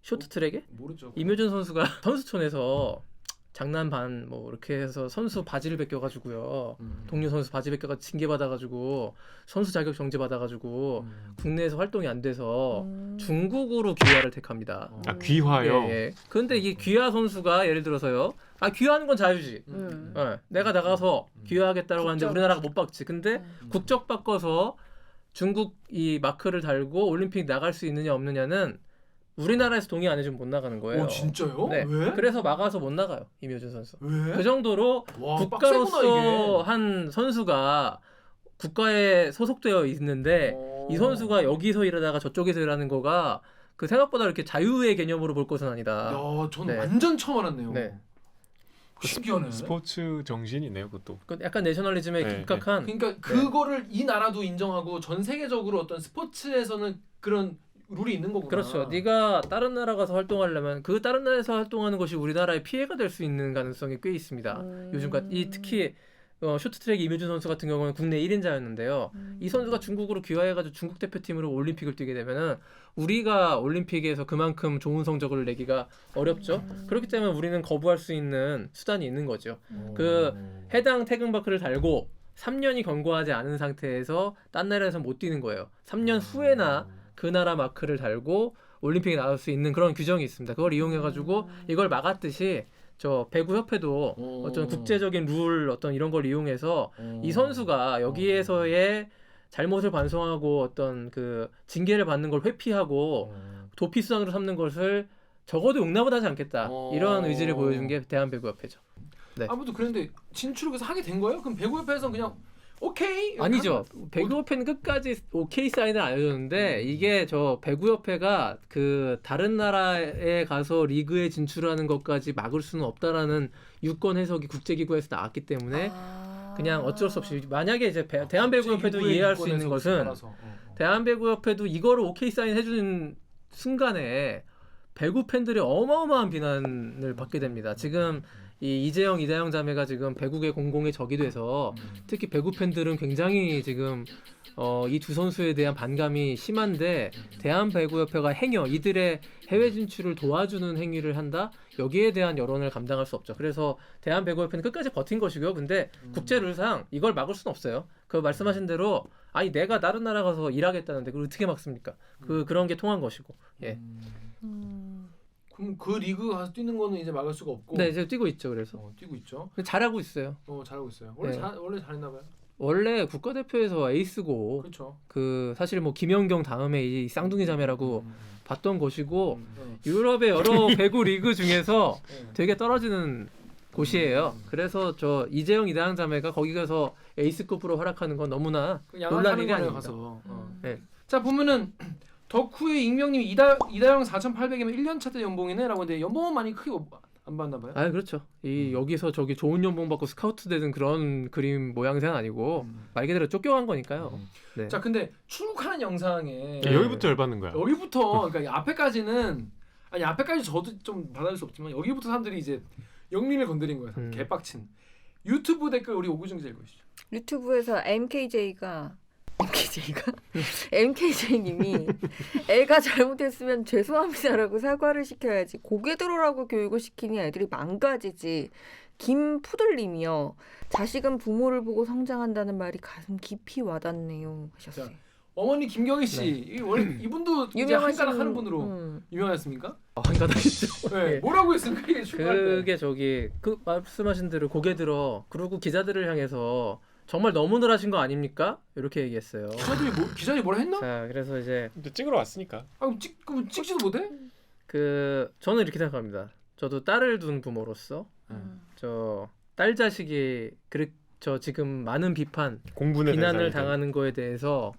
쇼트트랙에 모르죠. 임효준 선수가 선수촌에서 장난 반 뭐 이렇게 해서 선수 바지를 벗겨가지고요. 동료 선수 바지 벗겨가 징계 받아가지고 선수 자격 정지 받아가지고 국내에서 활동이 안 돼서 중국으로 귀화를 택합니다. 아, 귀화요. 예. 그런데 이 귀화 선수가 예를 들어서요. 아 귀화하는 건 자유지. 내가 나가서 귀화하겠다고 하는데 국적. 우리나라가 못 박지. 근데 국적 바꿔서 중국 이 마크를 달고 올림픽 나갈 수 있느냐 없느냐는 우리나라에서 동의 안 해주면 못 나가는 거예요. 오 진짜요? 네. 왜? 그래서 막아서 못 나가요. 임효준 선수. 왜? 그 정도로 와, 국가로서 빡세구나, 한 선수가 국가에 소속되어 있는데 이게. 이 선수가 여기서 일하다가 저쪽에서 일하는 거가 그 생각보다 이렇게 자유의 개념으로 볼 것은 아니다. 야, 전 네. 완전 처음 알았네요. 네. 신기하네. 스포츠 정신이네요, 그것도. 그 약간 내셔널리즘에 네, 입각한 그러니까 그거를 이 나라도 인정하고 전 세계적으로 어떤 스포츠에서는 그런 룰이 있는 거구나. 그렇죠. 네가 다른 나라 가서 활동하려면 그 다른 나라에서 활동하는 것이 우리나라에 피해가 될 수 있는 가능성이 꽤 있습니다. 요즘까지 이 특히 쇼트트랙 임효준 선수 같은 경우는 국내 1인자였는데요. 이 선수가 중국으로 귀화해가지고 중국 대표팀으로 올림픽을 뛰게 되면은 우리가 올림픽에서 그만큼 좋은 성적을 내기가 어렵죠. 그렇기 때문에 우리는 거부할 수 있는 수단이 있는 거죠. 그 해당 태극마크를 달고 3년이 경과하지 않은 상태에서 딴 나라에서 못 뛰는 거예요. 3년 후에나 그 나라 마크를 달고 올림픽에 나갈 수 있는 그런 규정이 있습니다. 그걸 이용해가지고 이걸 막았듯이 저 배구협회도 어떤 국제적인 룰 어떤 이런 걸 이용해서 이 선수가 여기에서의 잘못을 반성하고 어떤 그 징계를 받는 걸 회피하고 도피 수단으로 삼는 것을 적어도 용납은 하지 않겠다. 이런 의지를 보여준 게 대한배구협회죠. 네. 아무튼 그런데 진출을 그래서 하게 된 거예요? 그럼 배구협회에서는 그냥 오케이? 이렇게 아니죠. 한 거야? 배구협회는 끝까지 오케이 사인을 안 해줬는데 이게 저 배구협회가 그 다른 나라에 가서 리그에 진출하는 것까지 막을 수는 없다라는 유권 해석이 국제기구에서 나왔기 때문에 그냥 어쩔 수 없이 만약에 이제 대한배구협회도 이해할 수 있는 것은 대한배구협회도 이거를 오케이 사인 해주는 순간에 배구 팬들이 어마어마한 비난을 받게 됩니다. 지금 이 이재영, 이다영 자매가 지금 배구계 공공의 적이 돼서 특히 배구 팬들은 굉장히 지금 이 두 선수에 대한 반감이 심한데 대한배구협회가 행여 이들의 해외 진출을 도와주는 행위를 한다? 여기에 대한 여론을 감당할 수 없죠. 그래서 대한배구협회는 끝까지 버틴 것이고요. 근데 국제룰상 이걸 막을 수는 없어요. 그 말씀하신 대로 아니 내가 다른 나라 가서 일하겠다는데 그걸 어떻게 막습니까? 그런 게 통한 것이고. 예. 그럼 그 리그 가서 뛰는 거는 이제 막을 수가 없고. 네, 이제 뛰고 있죠. 그래서 뛰고 있죠. 근데 잘하고 있어요. 잘하고 있어요. 원래 네. 원래 잘했나 봐요. 원래 국가대표에서 에이스고 그렇죠. 그 사실 뭐 김연경 다음에 이 쌍둥이 자매라고 봤던 곳이고 네. 유럽의 여러 배구 리그 중에서 네. 되게 떨어지는 곳이에요. 그래서 저 이재영, 이다영 자매가 거기 가서 에이스급으로 활약하는 건 너무나 그 놀랄 양아하는 일이 거예요 아닙니다. 가서. 네. 자 보면은 덕후의 익명님이 이다영 4,800이면 1년차 때 연봉이네라고 했는데 연봉은 많이 크게 안 받나 봐요. 아 그렇죠. 이 여기서 저기 좋은 연봉 받고 스카우트 되는 그런 그림 모양새는 아니고 말 그대로 쫓겨간 거니까요. 네. 자 근데 출국하는 영상에 네. 여기부터 열받는 거야. 여기부터 그러니까 앞에까지는 아니 앞에까지 저도 좀 받아들일 수 없지만 여기부터 사람들이 이제 영림을 건드린 거예요. 개빡친 유튜브 댓글 우리 오구정 기자 읽으시죠. 유튜브에서 MKJ님이 애가 잘못했으면 죄송합니다라고 사과를 시켜야지 고개 들어라고 교육을 시키니 애들이 망가지지. 김푸들님이요. 자식은 부모를 보고 성장한다는 말이 가슴 깊이 와닿네요 하셨어요. 자, 어머니 김경희 씨 원래 이분도 이제 한가닥 하는 분으로 유명했습니까? 한가닥이죠. 네. 뭐라고 했습니까? 이게 출국할 때. 그게 저기 그 말씀하신 대로 고개 들어 그리고 기자들을 향해서 정말 너무들 하신 거 아닙니까? 이렇게 얘기했어요. 기자들이 뭐라 했나? 자, 그래서 이제 근데 찍으러 왔으니까. 그럼 찍지도 못해? 저는 이렇게 생각합니다. 저도 딸을 둔 부모로서 저 딸 자식이 저 지금 많은 비난을 대상이 당하는 거에 대해서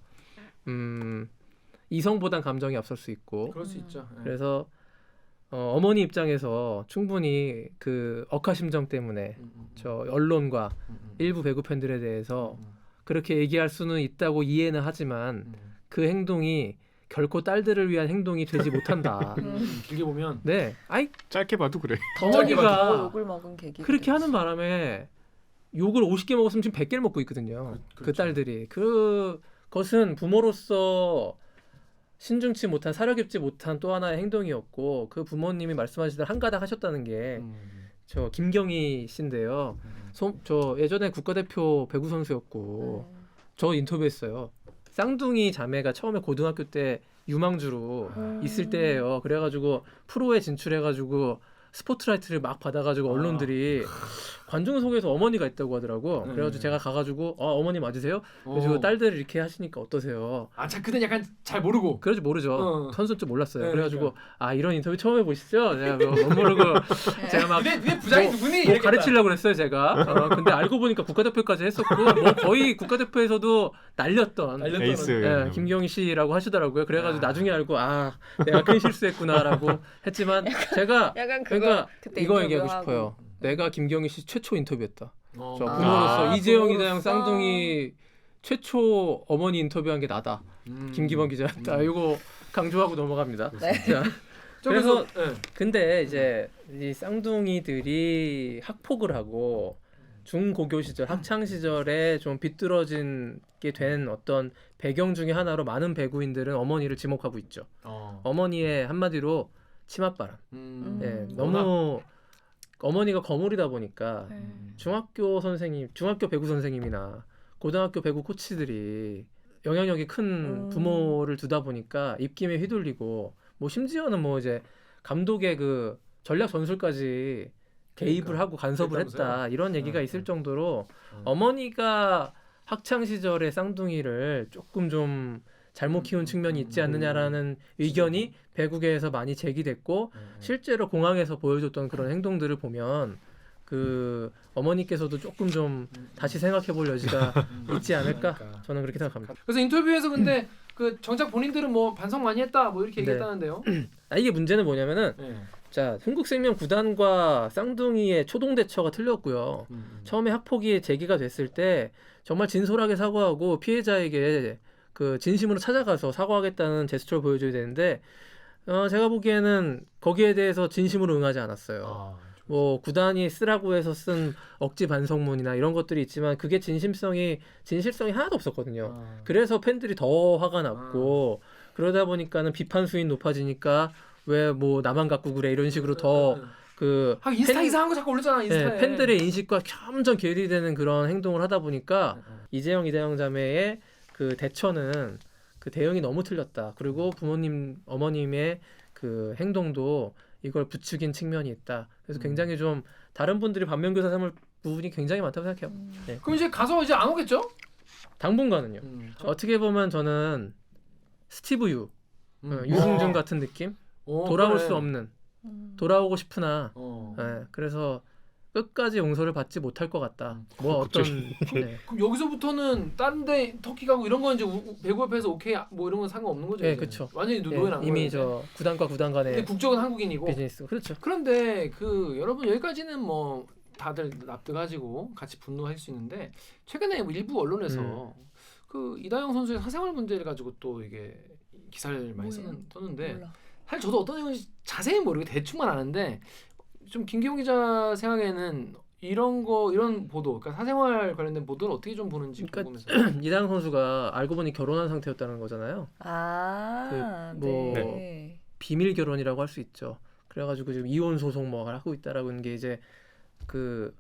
이성보단 감정이 앞설 수 있고 그럴 수 있죠. 네. 그래서 어머니 입장에서 충분히 그 억하심정 때문에 저 언론과 일부 배구 팬들에 대해서 그렇게 얘기할 수는 있다고 이해는 하지만 그 행동이 결코 딸들을 위한 행동이 되지 못한다. 길게 보면 네, 아이 짧게 봐도 그래. 어머니가 욕을 먹은 계기. 그렇게 하는 바람에 욕을 50개 먹었으면 지금 100개를 먹고 있거든요. 그 딸들이 그것은 부모로서 신중치 못한 사려 깊지 못한 또 하나의 행동이었고 그 부모님이 말씀하시던 한가닥 하셨다는 게 저 김경희 씨인데요. 저 예전에 국가대표 배구 선수였고 저 인터뷰했어요. 쌍둥이 자매가 처음에 고등학교 때 유망주로 있을 때예요. 그래가지고 프로에 진출해가지고 스포트라이트를 막 받아가지고 언론들이 관중 속에서 어머니가 있다고 하더라고. 그래가지고 제가 가가지고 어머니 맞으세요? 그래서 딸들이 이렇게 하시니까 어떠세요? 자 그때 약간 잘 모르고. 그러지 모르죠. 선수는 좀 몰랐어요. 네, 그래가지고 이런 인터뷰 처음 해보시죠? 제가 못 모르고 제가 막 네 부장이 누구니? 뭐 가르치려고 그랬어요 제가. 근데 알고 보니까 국가대표까지 했었고 뭐 거의 국가대표에서도 날렸던 에이스 김경희 씨라고 하시더라고요. 그래가지고 나중에 알고 내가 큰 실수했구나라고 했지만 제가 약간 그러니까 그때 이거 얘기하고 인터뷰하고. 싶어요. 내가 김경희 씨 최초 인터뷰했다. 저 부모로서 아, 이재영, 부모로서? 이다영 쌍둥이 최초 어머니 인터뷰한 게 나다. 김기범 기자였다. 이거 강조하고 넘어갑니다. 자, 그래서 근데 이제 이 쌍둥이들이 학폭을 하고 중고교 시절 학창 시절에 좀 비뚤어진 게 된 어떤 배경 중에 하나로 많은 배구인들은 어머니를 지목하고 있죠. 어머니의 한마디로 치맛바람. 너무 어머니가 거물이다 보니까 중학교 배구 선생님이나 고등학교 배구 코치들이 영향력이 큰 부모를 두다 보니까 입김에 휘둘리고 뭐 심지어는 뭐 이제 감독의 그 전략 전술까지 개입을 하고 간섭을 했다 이런 얘기가 있을 정도로 어머니가 학창 시절의 쌍둥이를 조금 좀 잘못 키운 측면이 있지 않느냐라는 의견이 배구계에서 많이 제기됐고 실제로 공항에서 보여줬던 그런 행동들을 보면 그 어머니께서도 조금 좀 다시 생각해볼 여지가 있지 않을까 저는 그렇게 생각합니다. 그래서 인터뷰에서 근데 그 정작 본인들은 뭐 반성 많이 했다 뭐 이렇게 얘기했다는데요. 이게 문제는 뭐냐면은 자, 흥국생명 구단과 쌍둥이의 초동 대처가 틀렸고요. 처음에 학폭이 제기가 됐을 때 정말 진솔하게 사과하고 피해자에게 그 진심으로 찾아가서 사과하겠다는 제스처를 보여줘야 되는데 제가 보기에는 거기에 대해서 진심으로 응하지 않았어요. 뭐 구단이 쓰라고 해서 쓴 억지 반성문이나 이런 것들이 있지만 그게 진실성이 하나도 없었거든요. 그래서 팬들이 더 화가 났고 그러다 보니까는 비판 수위 높아지니까 왜 뭐 나만 갖고 그래 이런 식으로 더 그 인스타 이상한 거 자꾸 올렸잖아. 인스타에. 팬들의 인식과 점점 괴리되는 그런 행동을 하다 보니까 이재영 이다영 자매의 그 대처는 그 대응이 너무 틀렸다. 그리고 부모님 어머님의 그 행동도 이걸 부추긴 측면이 있다. 그래서 굉장히 좀 다른 분들이 반면교사 삼을 부분이 굉장히 많다고 생각해요. 네. 그럼 이제 가서 이제 안 오겠죠? 당분간은요. 어떻게 보면 저는 스티브 유승준 같은 느낌? 돌아올 수 없는 돌아오고 싶으나 네, 그래서 끝까지 용서를 받지 못할 것 같다. 뭐 어떤 네. 그럼 여기서부터는 다른 데 터키 가고 이런 건 이제 배구 협회에서 오케이 뭐 이런 건 상관없는 거죠? 네, 이제? 그렇죠. 완전히 노예 난 거예요. 이미 저 구단과 구단 간의 근데 국적은 한국인이고. 비즈니스. 그렇죠. 그런데 그 여러분 여기까지는 뭐 다들 납득하시고 같이 분노할 수 있는데 최근에 뭐 일부 언론에서 그 이다영 선수의 사생활 문제를 가지고 또 이게 기사를 많이 썼는데 몰라. 사실 저도 어떤 내용인지 자세히 모르고 대충만 아는데 좀 김기용 기자 생각에는 이런 보도, 그러니까 사생활 관련된 보도를 어떻게 좀 보는지 궁금해서. 이다영 선수가 알고 보니 결혼한 상태였다는 거잖아요. 뭐 네. 비밀 결혼이라고 할 수 있죠. 그래가지고 지금 이혼 소송 뭐 하고 있다라는 게 이제 그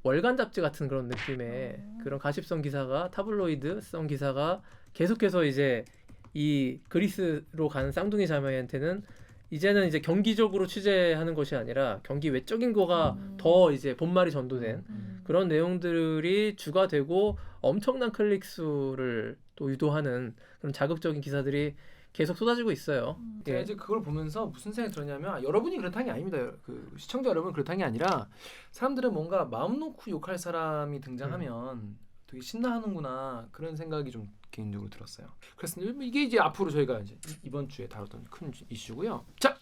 월간 잡지 같은 그런 느낌의 그런 가십성 기사가 타블로이드성 기사가 계속해서 이제 이 그리스로 가는 쌍둥이 자매한테는 이제는 이제 경기적으로 취재하는 것이 아니라 경기 외적인 거가 더 이제 본말이 전도된 그런 내용들이 주가 되고 엄청난 클릭 수를 또 유도하는 그런 자극적인 기사들이 계속 쏟아지고 있어요. 제가 이제 그걸 보면서 무슨 생각이 들었냐면 여러분이 그렇다는 게 아닙니다. 그 시청자 여러분 그렇다는 게 아니라 사람들은 뭔가 마음 놓고 욕할 사람이 등장하면 되게 신나하는구나 그런 생각이 좀 개인적으로 들었어요. 그래서 이게 이제 앞으로 저희가 이제 이번 주에 다뤘던 큰 이슈고요. 자,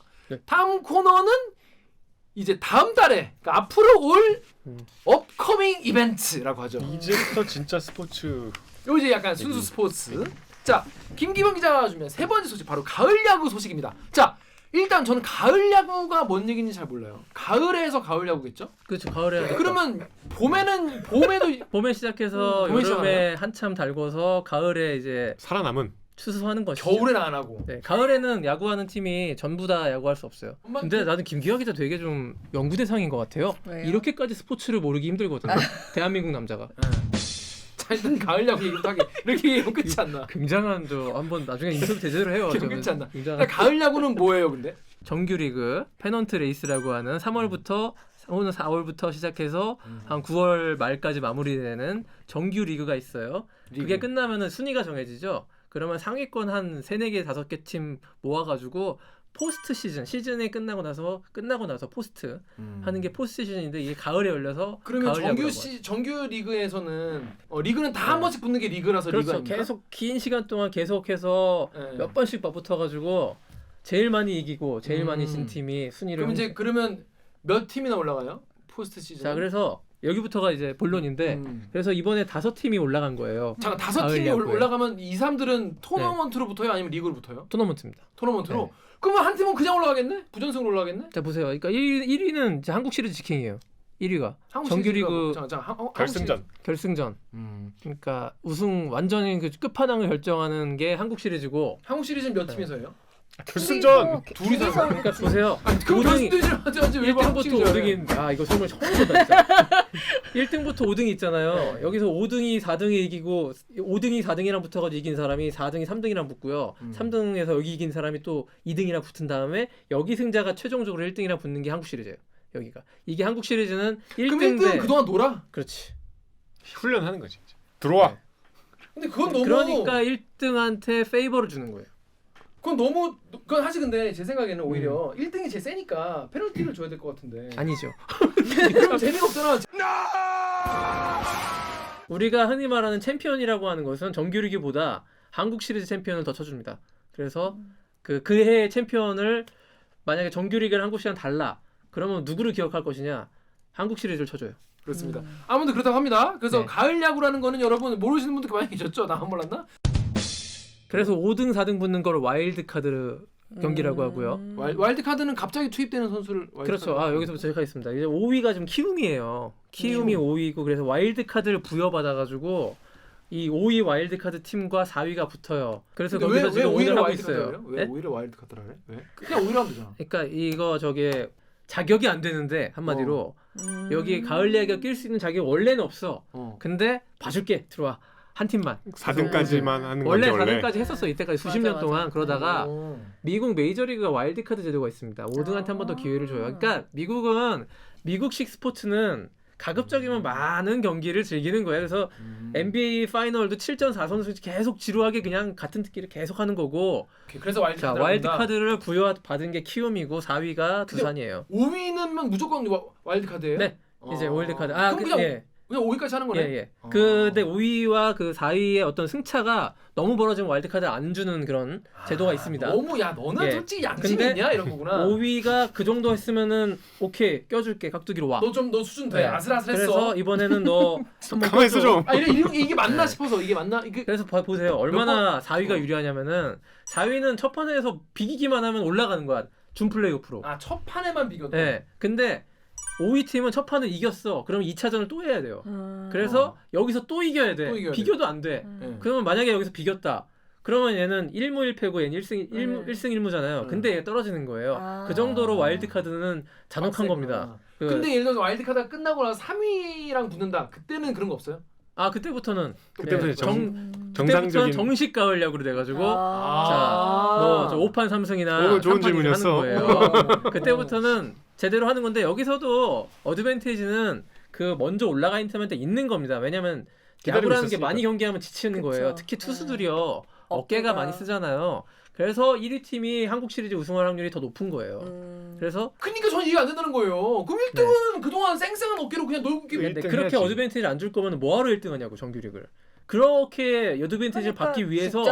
다음 코너는 이제 다음 달에 그러니까 앞으로 올 업커밍 이벤트라고 하죠. 이제부터 진짜 스포츠. 요 이제 약간 순수 스포츠. 자, 김기범 기자가 준비한 세 번째 소식 바로 가을 야구 소식입니다. 자, 일단 저는 가을 야구가 뭔 얘기인지 잘 몰라요. 가을에서 가을 야구겠죠? 그렇죠. 가을에 그러면 봄에도 봄에 시작해서 봄에 여름에 시작하나요? 한참 달궈서 가을에 이제 살아남은. 추수하는 것이죠. 겨울에는 안 하고. 네, 가을에는 야구하는 팀이 전부 다 야구할 수 없어요. 근데 나는 김기화 기자 되게 좀 연구 대상인 것 같아요. 왜요? 이렇게까지 스포츠를 모르기 힘들거든요. 대한민국 남자가. 자, 일단 가을 야구 얘기부터 하게. 이렇게 얘기하면 끝이 안 나. 굉장한 한번 나중에 인터뷰 제대로 해요. 끝이 안 나. 굉장한 가을 야구는 뭐예요, 근데? 정규리그 페넌트 레이스라고 하는 3월부터 오늘 4월부터 시작해서 한 9월 말까지 마무리되는 정규 리그가 있어요. 그게 끝나면은 순위가 정해지죠. 그러면 상위권 한 3, 4개, 5개 팀 모아가지고 포스트 시즌이 끝나고 나서 포스트 하는 게 포스트 시즌인데 이게 가을에 열려서 그러면 가을 야구라고 하죠. 정규 리그에서는 리그는 다 한 번씩 붙는 게 리그라서 리그 그렇죠. 아닙니까? 계속 긴 시간 동안 계속해서 네. 몇 번씩 맞붙어가지고 제일 많이 이기고 제일 많이 진 팀이 순위를 그럼 이제 그러면 몇 팀이나 올라가요? 포스트 시즌. 자 그래서 여기부터가 이제 본론인데 그래서 이번에 5팀이 올라간 거예요. 잠깐 5 가을 팀이 야구에. 올라가면 이 사람들은 토너먼트로 붙어요? 아니면 리그로 붙어요? 토너먼트입니다. 토너먼트로? 네. 그러면 한 팀은 그냥 올라가겠네? 부전승으로 올라가겠네? 자 보세요. 그러니까 1위는 이제 한국 시리즈 직행이에요. 1위가 한국 정규리그 시리즈가 한국 결승전. 결승전. 그러니까 우승 완전히 그 끝판왕을 결정하는 게 한국 시리즈고. 한국 시리즈는 몇 팀에서 해요? 결승전. 둘이서. 그러니까 보세요. 그럼 5등이 결승전이지 왜 1등부터 5등이 이거 정말 처음 보다 진짜. 1등부터 5등이 있잖아요. 여기서 5등이 4등이 이기고 5등이 4등이랑 붙어가지고 이긴 사람이 4등이 3등이랑 붙고요. 3등에서 여기 이긴 사람이 또 2등이랑 붙은 다음에 여기 승자가 최종적으로 1등이랑 붙는 게 한국 시리즈예요. 여기가 이게 한국 시리즈는 1등 그럼 1등 그동안 놀아? 그렇지. 훈련하는 거지. 이제. 들어와. 근데 그건 너무 그러니까 1등한테 페이버를 주는 거예요. 그건 사실 근데 제 생각에는 오히려 1등이 제일 세니까 페널티를 줘야 될 것 같은데. 아니죠. 그럼 재미가 없잖아. 우리가 흔히 말하는 챔피언이라고 하는 것은 정규리그보다 한국 시리즈 챔피언을 더 쳐줍니다. 그래서 그 해의 챔피언을 만약에 정규리그랑 한국 시리즈랑 달라. 그러면 누구를 기억할 것이냐? 한국 시리즈를 쳐줘요. 그렇습니다. 아무튼 그렇다고 합니다. 그래서 네. 가을 야구라는 거는 여러분 모르시는 분들 많이 계셨죠? 나 안 몰랐나? 그래서 5등, 4등 붙는 걸 와일드 카드 경기라고 하고요. 와일드 카드는 갑자기 투입되는 선수를 와일드 그렇죠. 카드라고 아, 여기서부터 시작하겠습니다. 이제 5위가 지금 키움이에요. 키움이 5위고 그래서 와일드 카드를 부여받아가지고 이 5위 와일드 카드 팀과 4위가 붙어요. 그래서 근데 거기서 왜 지금 오늘 오히려 하고 와일드 있어요. 카드래요? 왜 네? 오히려 와일드 카드라 그래? 왜? 그냥 오히려 하면 되잖아. 그러니까 이거 저게 자격이 안 되는데 한마디로 여기 가을 야구가 낄 수 있는 자격이 원래는 없어. 근데 봐줄게 들어와 한 팀만. 4등까지만 하는 원래 건데 원래 4등까지 했었어 이때까지 수십 맞아, 년 동안 맞아. 그러다가 미국 메이저리그가 와일드카드 제도가 있습니다. 5등한테 한 번 더 기회를 줘요. 그러니까 미국은 미국식 스포츠는 가급적이면 많은 경기를 즐기는 거예요. 그래서 NBA 파이널도 7.4 선수 계속 지루하게 그냥 같은 특기를 계속 하는 거고. 오케이, 그래서 와일드 자, 카드. 와일드 카드를 부여받은 게 키움이고 4위가 두산이에요. 5위는 무조건 와일드 카드예요? 네. 이제 와일드 카드. 그럼 그냥 예. 그냥 5위까지 하는 거네. 예. 근데 5위와 그 4위의 어떤 승차가 너무 벌어지면 와일드 카드 안 주는 그런 제도가 있습니다. 너무 야 너는 예. 솔직히 양심 근데 있냐 이런 거구나. 5위가 그 정도 했으면은 오케이 껴줄게 깍두기로 와. 너 수준 돼. 네. 아슬아슬했어. 그래서 이번에는 너 한번 가만히 있어 좀. 아 이게 맞나 싶어서 이게 맞나? 이게 그래서 보세요. 얼마나 4위가 유리하냐면은 4위는 첫 판에서 비기기만 하면 올라가는 거야. 준 플레이오프로. 첫 판에만 비겼다. 네. 근데 5위 팀은 첫 판을 이겼어. 그러면 2차전을 또 해야 돼요. 그래서 여기서 또 이겨야 돼. 또 이겨야 비겨도 안 돼. 예. 그러면 만약에 여기서 비겼다. 그러면 얘는 1무 1패고 얘는 1승 1무잖아요. 근데 얘 떨어지는 거예요. 그 정도로 와일드 카드는 잔혹한 겁니다. 근데 예를 들어서 와일드 카드가 끝나고 나서 3위랑 붙는다. 그때는 그런 거 없어요? 그때부터는 그때부터 예, 정상적인 그때부터는 정식 가을 야구로 돼가지고 뭐 5판 3승이나 좋은 3판이나 질문이었어. 하는 거예요. 그때부터는 제대로 하는 건데 여기서도 어드밴티지는 그 먼저 올라가 있는 팀한테 있는 겁니다. 왜냐면 기다리고 야구라는 게 있었으니까. 많이 경기하면 지치는 그쵸. 거예요. 특히 투수들이요. 어깨가 어깨가. 많이 쓰잖아요. 그래서 1위 팀이 한국 시리즈 우승할 확률이 더 높은 거예요. 그래서 그러니까 저는 이해가 안 된다는 거예요. 그럼 1등은 그동안 생생한 어깨로 그냥 놀고 있게 근데 1등 그렇게 해야지. 어드밴티지를 안 줄 거면 뭐하러 1등 하냐고 정규리그를. 그렇게 어드밴티지를 받기 위해서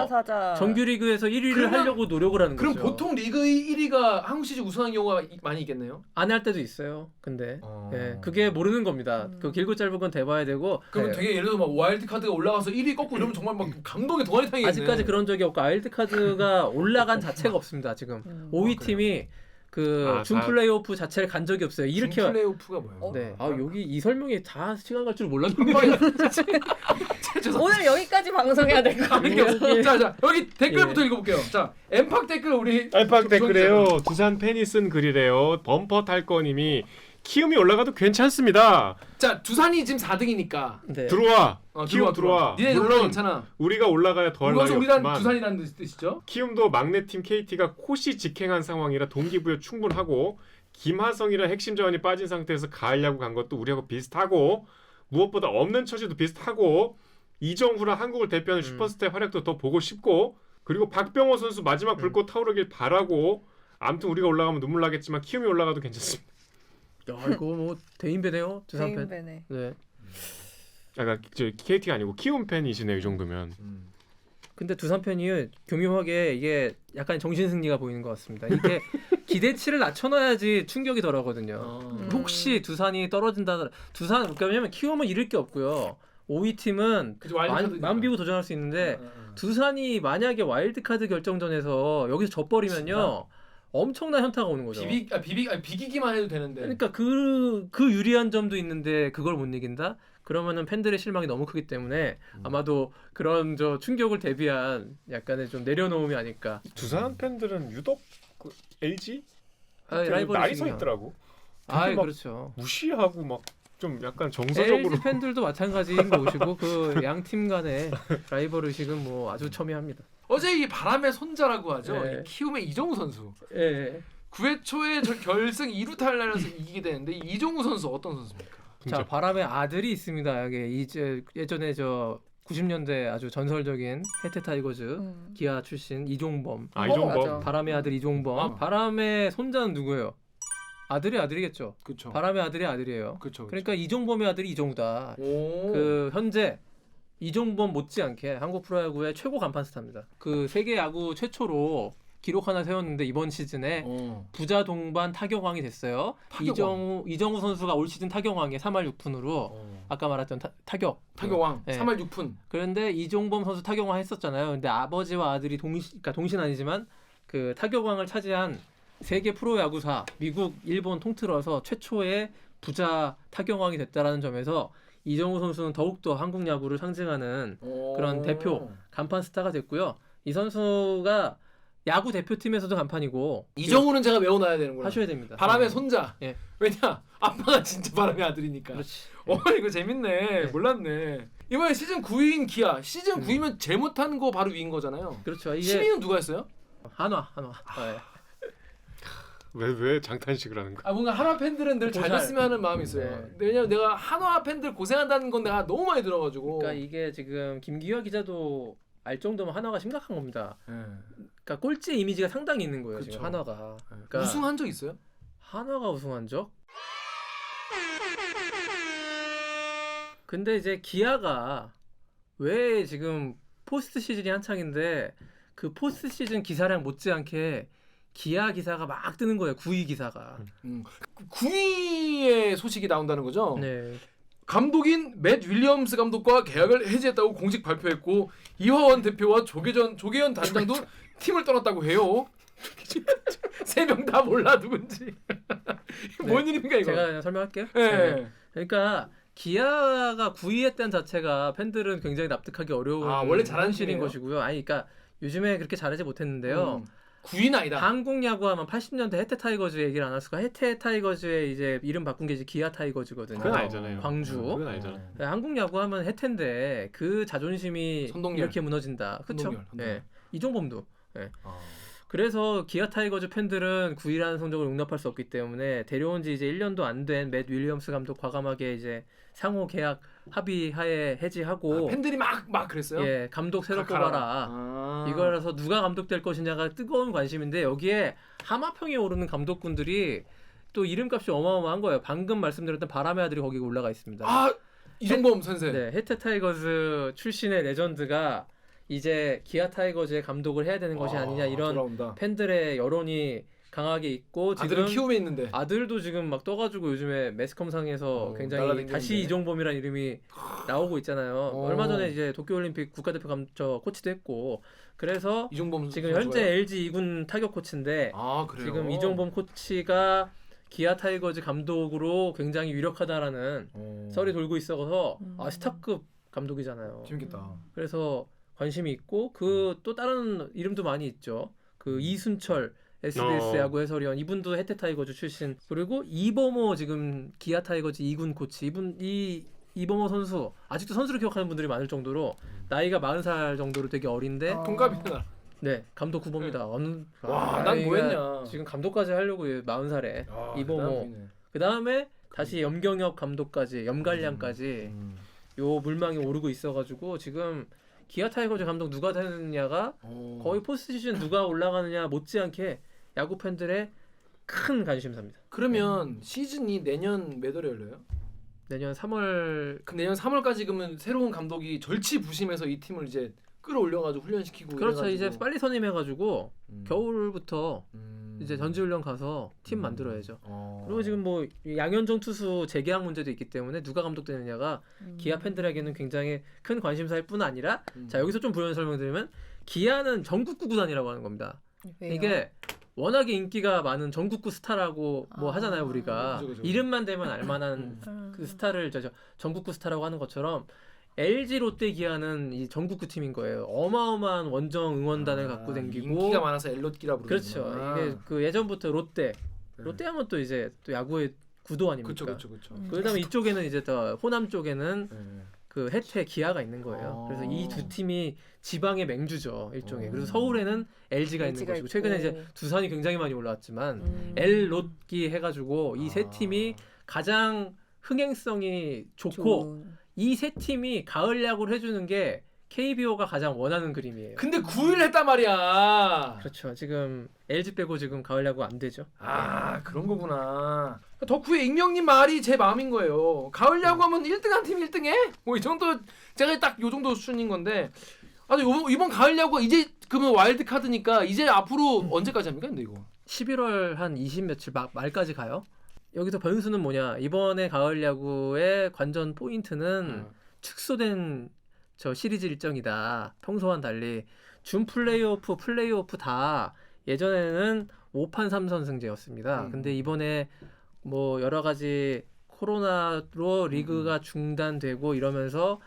정규리그에서 1위를 그러면- 하려고 노력을 하는 그럼 거죠. 보통 리그 1위가 한국 시리즈 우승한 경우가 많이 있겠네요. 안 할 때도 있어요. 근데 예, 그게 모르는 겁니다. 그 길고 짧은 건 대봐야 되고. 그러면 예. 되게 예를 들어 막 와일드 카드가 올라가서 1위 꺾고 이러면 정말 막 감동의 동아리탕이겠네. 아직까지 그런 적이 없고 와일드 카드가 올라간 자체가 없습니다. 지금 5위 팀이 그 준 플레이오프 자체를 간 적이 없어요. 이렇게 플레이오프가 뭐예요? 네. 여기 이 설명이 다 시간 갈 줄 몰랐는데. 오늘 여기까지 방송해야 될 것 같아요. 자 여기 댓글부터 읽어볼게요. 자 엠팍 댓글 우리 알팍 댓글에요. 두산 팬이 쓴 글이래요. 범퍼 탈거님이 키움이 올라가도 괜찮습니다. 자 두산이 지금 4등이니까 네. 들어와. 키움 들어와. 니네 올라 물론 괜찮아. 우리가 올라가야 더할 나위 물론 우리란 없지만 두산이라는 뜻이죠. 키움도 막내팀 KT가 코시 직행한 상황이라 동기부여 충분하고 김하성이라 핵심 자원이 빠진 상태에서 가을 야구 간 것도 우리하고 비슷하고 무엇보다 없는 처지도 비슷하고 이정후라 한국을 대표하는 슈퍼스타의 활약도 더 보고 싶고 그리고 박병호 선수 마지막 불꽃 타오르길 바라고 아무튼 우리가 올라가면 눈물 나겠지만 키움이 올라가도 괜찮습니다. 야, 이거 뭐 대인배네요. 두산 팬. 대인배네. 네. 아까 저 KT가 아니고 키움 팬이시네 이 정도면. 근데 두산 팬이 교묘하게 이게 약간 정신 승리가 보이는 것 같습니다. 이게 기대치를 낮춰놔야지 충격이 덜하거든요. 혹시 두산이 떨어진다, 두산 그러니까 왜냐면 키움은 잃을 게 없고요. 5위 팀은 그죠, 와일드카드니까. 만비고 도전할 수 있는데 두산이 만약에 와일드카드 결정전에서 여기서 져버리면요 엄청난 현타가 오는 거죠. 비기기만 해도 되는데. 그러니까 그 유리한 점도 있는데 그걸 못 이긴다? 그러면은 팬들의 실망이 너무 크기 때문에 아마도 그런 저 충격을 대비한 약간의 좀 내려놓음이 아닐까. 두산 팬들은 유독 그 LG 라이벌 날이 서 있더라고. 막 그렇죠. 무시하고 막 좀 약간 정서적으로 LG 팬들도 마찬가지인 것이고 그 양 팀 간의 라이벌 의식은 뭐 아주 첨예합니다. 어제 이 바람의 손자라고 하죠. 네. 이 키움의 이정우 선수. 예. 9회 초에 결승 2루타를 날려서 이기게 되는데 이정우 선수 어떤 선수입니까? 자, 바람의 아들이 있습니다. 여기 이제 예전에 저 90년대 아주 전설적인 해태 타이거즈 기아 출신 이종범. 이종범. 맞아. 바람의 아들 이종범. 바람의 손자는 누구예요? 아들이겠죠. 그렇죠. 바람의 아들이 아들이에요. 그렇죠. 그러니까 이종범의 아들이 이종우다. 오. 그 현재 이종범 못지않게 한국 프로야구의 최고 간판 스타입니다. 그 세계 야구 최초로 기록 하나 세웠는데 이번 시즌에 부자 동반 타격왕이 됐어요. 타격왕. 이정우 선수가 올 시즌 타격왕에 3할 6푼으로 아까 말했던 타격왕 네. 3할 6푼. 그런데 이종범 선수 타격왕 했었잖아요. 근데 아버지와 아들이 그러니까 동신 아니지만 그 타격왕을 차지한 세계 프로야구사 미국, 일본 통틀어서 최초의 부자 타격왕이 됐다라는 점에서 이정우 선수는 더욱더 한국 야구를 상징하는 그런 대표 간판 스타가 됐고요. 이 선수가 야구 대표팀에서도 간판이고 이정우는 제가 외워놔야 되는구나. 하셔야 됩니다. 바람의 네. 손자. 예. 왜냐 아빠가 진짜 바람의 아들이니까. 그렇지. 이거 재밌네. 몰랐네. 이번에 시즌 9위인 기아. 시즌 9위면 제일 못한 거 바로 위인 거잖아요. 그렇죠. 이게 10위는 누가 했어요? 한화. 네. 왜 장탄식을 하는 거야? 뭔가 한화 팬들은 늘 잘 고살. 됐으면 하는 마음이 있어요. 네. 왜냐면 내가 한화 팬들 고생한다는 건 내가 너무 많이 들어가지고. 그러니까 이게 지금 김기화 기자도 알 정도면 한화가 심각한 겁니다. 그러니까 꼴찌 이미지가 상당히 있는 거예요. 그쵸. 지금 한화가. 그러니까 우승한 적 있어요? 한화가 우승한 적? 근데 이제 기아가 왜 지금 포스트 시즌이 한창인데 그 포스트 시즌 기사랑 못지않게 기아 기사가 막 뜨는 거예요. 9위 기사가. 9위의 소식이 나온다는 거죠? 네. 감독인 맷 윌리엄스 감독과 계약을 해지했다고 공식 발표했고 이화원 대표와 조계현 단장도 팀을 떠났다고 해요. 세 명 다 몰라 누군지. 뭔 일입니까 이거? 제가 그냥 설명할게요. 네. 그러니까 기아가 9위 했다는 자체가 팬들은 굉장히 납득하기 어려운 원래 잘하는 현실인 팀이에요? 것이고요. 아니 그러니까 요즘에 그렇게 잘하지 못했는데요. 9위는 아니다. 한국 야구하면 80년대 해태 타이거즈 얘기를 안 할 수가. 해태 타이거즈의 이제 이름 바꾼 게 이제 기아 타이거즈거든요. 그건 알잖아요. 광주. 그건 알잖아. 네, 한국 야구하면 해태인데 그 자존심이 선동열. 이렇게 무너진다. 그렇죠? 선동열. 네. 이종범도. 네. 그래서 기아 타이거즈 팬들은 9위라는 성적을 용납할 수 없기 때문에 데려온 지 이제 1년도 안 된 맷 윌리엄스 감독 과감하게 이제 상호 계약 합의하에 해지하고 팬들이 막 그랬어요? 예, 감독 새로 가라. 뽑아라. 이거라서 누가 감독 될 것이냐가 뜨거운 관심인데 여기에 하마평에 오르는 감독군들이 또 이름값이 어마어마한 거예요. 방금 말씀드렸던 바람의 아들이 거기 올라가 있습니다. 이종범 선생. 네, 해태 타이거즈 출신의 레전드가 이제 기아 타이거즈의 감독을 해야 되는 것이 아니냐 이런 돌아온다. 팬들의 여론이 강하게 있고 지금 아들은 키움에 있는데. 아들도 지금 막 떠가지고 요즘에 매스컴상에서 굉장히 날아다니는데. 다시 이종범이라는 이름이 나오고 있잖아요. 얼마 전에 이제 도쿄올림픽 국가대표 코치도 했고 그래서 이종범 지금 선수가 현재 좋아요? LG 2군 타격 코치인데 그래요? 지금 이종범 코치가 기아 타이거즈 감독으로 굉장히 유력하다라는 썰이 돌고 있어서 스타급 감독이잖아요. 재밌겠다. 그래서 관심이 있고 그 또 다른 이름도 많이 있죠. 그 이순철 SBS 야구 해설위원 이분도 해태 타이거즈 출신 그리고 이범호 지금 기아 타이거즈 2군 코치 이범호 선수 아직도 선수로 기억하는 분들이 많을 정도로 나이가 40살 정도로 되게 어린데 동갑이다. 네 감독 후보입니다. 난 뭐했냐? 지금 감독까지 하려고 40살에 이범호 그 다음에 다시 염경엽 감독까지 염갈량까지 요 물망이 오르고 있어가지고 지금 기아 타이거즈 감독 누가 되느냐가 거의 포스트 시즌 누가 올라가느냐 못지않게 야구 팬들의 큰 관심사입니다. 그러면 시즌이 내년 몇 월에 열려요? 내년 3월 그 내년 3월까지 그러면 새로운 감독이 절치부심해서 이 팀을 이제 끌어올려가지고 훈련시키고 그렇죠. 이래가지고. 이제 빨리 선임해가지고 겨울부터 이제 전지훈련 가서 팀 만들어야죠. 그리고 지금 뭐 양현종 투수 재계약 문제도 있기 때문에 누가 감독되느냐가 기아 팬들에게는 굉장히 큰 관심사일 뿐 아니라 자 여기서 좀 부연 설명드리면 기아는 전국구 구단이라고 하는 겁니다. 왜요? 이게 워낙에 인기가 많은 전국구 스타라고 뭐 하잖아요 우리가 그죠. 이름만 대면 알만한 그 스타를 전국구 스타라고 하는 것처럼 LG 롯데 기아는 이 전국구 팀인 거예요. 어마어마한 원정 응원단을 갖고 댕기고 인기가 많아서 엘롯기라 부르는 그렇죠. 이게 그 예전부터 롯데하면 또 이제 또 야구의 구도 아닙니까? 그렇죠. 그다음에 이쪽에는 이제 또 호남 쪽에는 그 해태 기아가 있는 거예요. 아. 그래서 이 두 팀이 지방의 맹주죠 일종의. 그래서 서울에는 LG가 있는 LG가 것이고 있고. 최근에 이제 두산이 굉장히 많이 올라왔지만 엘롯기 해가지고 이 세 팀이 가장 흥행성이 좋고 이 세 팀이 가을 야구를 해주는 게 KBO가 가장 원하는 그림이에요. 근데 9일 했단 말이야. 그렇죠. 지금 LG 빼고 지금 가을 야구 안 되죠. 그런 거구나. 덕후의 익명님 말이 제 마음인 거예요. 가을 야구하면 1등한 팀 1등해? 뭐 이 정도 제가 딱 요 정도 수준인 건데 아니 이번 가을 야구가 이제 그러면 와일드 카드니까 이제 앞으로 언제까지 합니까? 근데 이거 11월 한 20 며칠 말까지 가요. 여기서 변수는 뭐냐? 이번에 가을 야구의 관전 포인트는 축소된 저 시리즈 일정이다. 평소와는 달리 준 플레이오프 다 예전에는 5판 3선승제였습니다. 근데 이번에 뭐 여러 가지 코로나로 리그가 중단되고 이러면서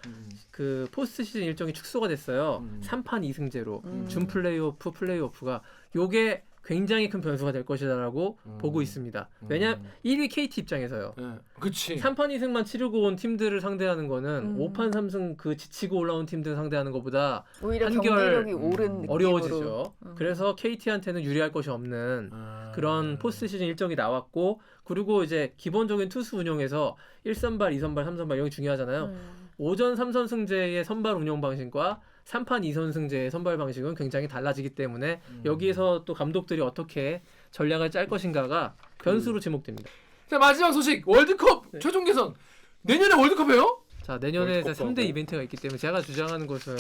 그 포스트 시즌 일정이 축소가 됐어요. 3판 2승제로 준 플레이오프가 요게 굉장히 큰 변수가 될 것이다라고 보고 있습니다. 왜냐 1위 KT 입장에서요. 그치 3판 2승만 치르고 온 팀들을 상대하는 거는 5판 3승 그 지치고 올라온 팀들을 상대하는 것보다 오히려 한결 경기력이 오른 느낌으로 어려워지죠. 그래서 KT한테는 유리할 것이 없는 그런 포스트 시즌 일정이 나왔고 그리고 이제 기본적인 투수 운영에서 1선발, 2선발, 3선발 이런 게 중요하잖아요. 오전 3선승제의 선발 운영 방식과 3판 2선승제의 선발 방식은 굉장히 달라지기 때문에 여기에서 또 감독들이 어떻게 전략을 짤 것인가가 변수로 지목됩니다. 자 마지막 소식 월드컵 네. 최종 개선 내년에 월드컵이에요? 자 내년에 월드컵도 3대 하고. 이벤트가 있기 때문에 제가 주장하는 것은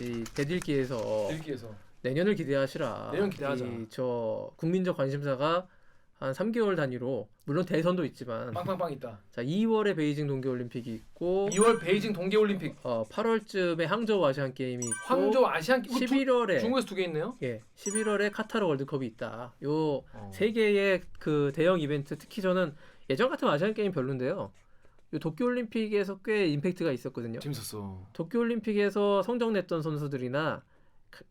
이 대들기에서 일기에서 내년을 기대하시라. 내년 기대하자. 저 국민적 관심사가 한 3개월 단위로 물론 대선도 있지만 빵빵빵 있다. 자 2월에 베이징 동계올림픽이 있고 2월 베이징 동계올림픽 8월쯤에 항저우 아시안 게임이 있고 황조 아시안 게임 11월에 중국에서 2개 있네요. 11월에 카타르 월드컵이 있다. 요 세 개의 그 대형 이벤트 특히 저는 예전 같은 아시안 게임 별론데요. 요 도쿄올림픽에서 꽤 임팩트가 있었거든요. 재밌었어. 도쿄올림픽에서 성적 냈던 선수들이나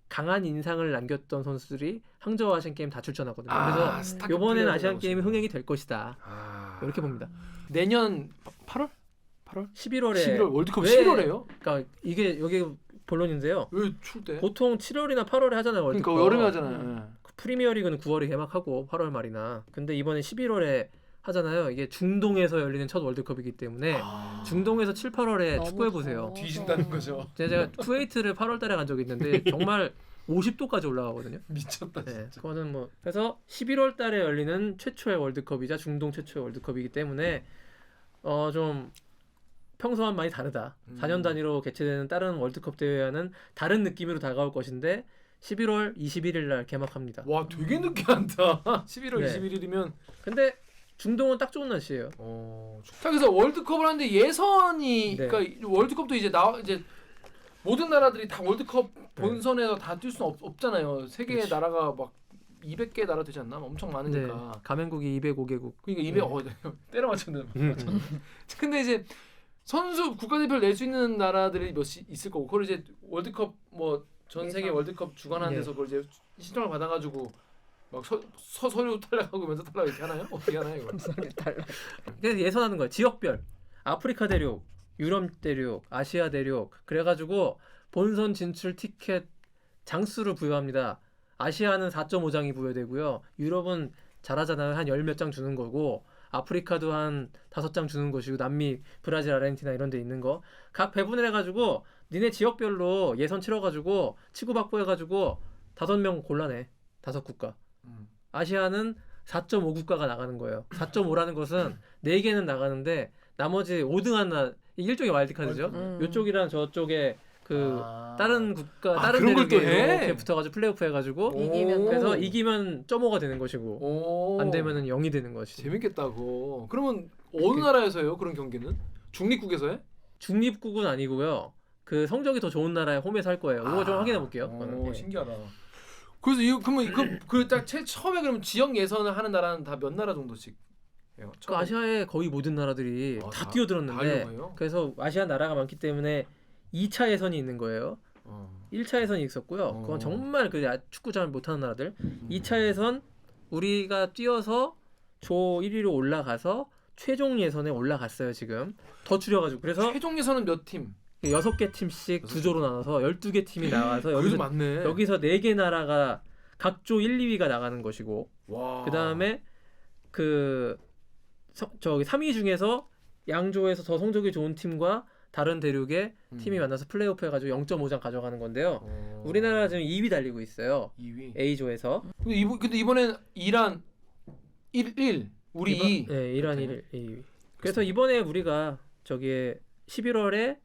강한 인상을 남겼던 선수들이 항저우 아시안 게임 다 출전하거든요. 그래서 스타급 이번엔 플레이어가 아시안 게임이 나오시구나. 흥행이 될 것이다. 이렇게 봅니다. 내년 8월? 8월? 11월에 11월 월드컵 왜- 11월에요? 그러니까 이게 여기 본론인데요. 왜 추울 때? 보통 7월이나 8월에 하잖아요. 월드컵. 그러니까 여름에 하잖아요. 프리미어리그는 9월에 개막하고 8월 말이나. 근데 이번에 11월에 하잖아요. 이게 중동에서 열리는 첫 월드컵이기 때문에 중동에서 7, 8월에 너무 축구해 보세요. 더워. 뒤진다는 거죠. 제가 쿠웨이트를 8월 달에 간 적이 있는데 정말 50도까지 올라가거든요. 미쳤다 네, 진짜. 그거는 뭐 그래서 11월 달에 열리는 최초의 월드컵이자 중동 최초의 월드컵이기 때문에 좀 평소와 많이 다르다. 4년 단위로 개최되는 다른 월드컵 대회와는 다른 느낌으로 다가올 것인데 11월 21일 날 개막합니다. 와 되게 늦게 한다. 11월 네. 21일이면 근데 중동은 딱 좋은 날씨예요. 자 그래서 월드컵을 하는데 예선이 네. 그러니까 월드컵도 이제 모든 나라들이 다 월드컵 본선에서 다 뛸 수는 없잖아요. 세계의 그렇지. 나라가 막 200개 나라 되지 않나? 엄청 네, 많으니까. 가맹국이 205개국. 그러니까 200 때려 맞췄네. 근데 이제 선수 국가대표를 낼 수 있는 나라들이 몇이 있을 거고 그걸 이제 월드컵 뭐 전 세계 예선. 월드컵 주관하는 네. 데서 그걸 이제 신청을 받아가지고 막 서류 탈락하고 면접 탈락 이렇게 하나요? 어떻게 하나요 이걸? 그래서 예선하는 거예요. 지역별. 아프리카 대륙, 유럽 대륙, 아시아 대륙. 그래가지고 본선 진출 티켓 장수를 부여합니다. 아시아는 4.5장이 부여되고요. 유럽은 잘하잖아요. 한 10몇 장 주는 거고 아프리카도 한 5장 주는 것이고 남미, 브라질, 아르헨티나 이런 데 있는 거. 각 배분을 해가지고 니네 지역별로 예선 치러가지고 치고받고 해가지고 5명 골라내. 5국가. 아시아는 4.5국가가 나가는 거예요. 4.5라는 것은 4개는 나가는데 나머지 5등한 일종의 와일드카드죠. 이쪽이랑 저쪽에 그 다른 국가 다른 그런 걸또 대륙에 해? 이렇게 붙어가지고 플레이오프 해가지고 이기면 그래서 이기면 0.5가 되는 것이고 오. 안 되면은 0이 되는 것이. 재밌겠다고. 그러면 어느 나라에서 해요? 그런 경기는? 중립국에서 해? 중립국은 아니고요. 그 성적이 더 좋은 나라에 홈에서 할 거예요. 이거 좀 확인해 볼게요. 오, 신기하다. 그래서 그러면 그딱 처음에 그럼 지역 예선을 하는 나라는 다 몇 나라 정도씩 해요? 그 아시아의 거의 모든 나라들이 다 다 뛰어들었는데 하려고 해요? 그래서 아시아 나라가 많기 때문에 2차 예선이 있는 거예요. 1차 예선이 있었고요. 그건 정말 그 축구 잘 못하는 나라들. 2차 예선 우리가 뛰어서 조 1위로 올라가서 최종 예선에 올라갔어요. 지금 더 줄여가지고 그래서 최종 예선은 몇 팀? 6개 팀씩 두 조로 나눠서 12개 팀이 나와서 여기서 많네. 여기서 4개 나라가 각 조 1, 2위가 나가는 것이고 와. 그다음에 저기 3위 중에서 양조에서 더 성적이 좋은 팀과 다른 대륙의 팀이 만나서 플레이오프 해가지고 0.5장 가져가는 건데요. 우리나라 지금 2위 달리고 있어요. 2위. A조에서. 근데 이번엔 이란 1 우리 2. 네, 이란 1위. 그래서 이번에 우리가 저기 11월에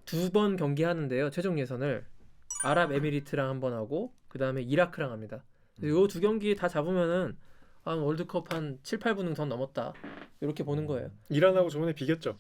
2번 경기하는데요. 최종 예선을 아랍에미리트랑 한 번 하고 그 다음에 이라크랑 합니다. 요 두 경기 다 잡으면은 월드컵 한 7, 8분은 더 넘었다 이렇게 보는 거예요. 이란하고 저번에 비겼죠.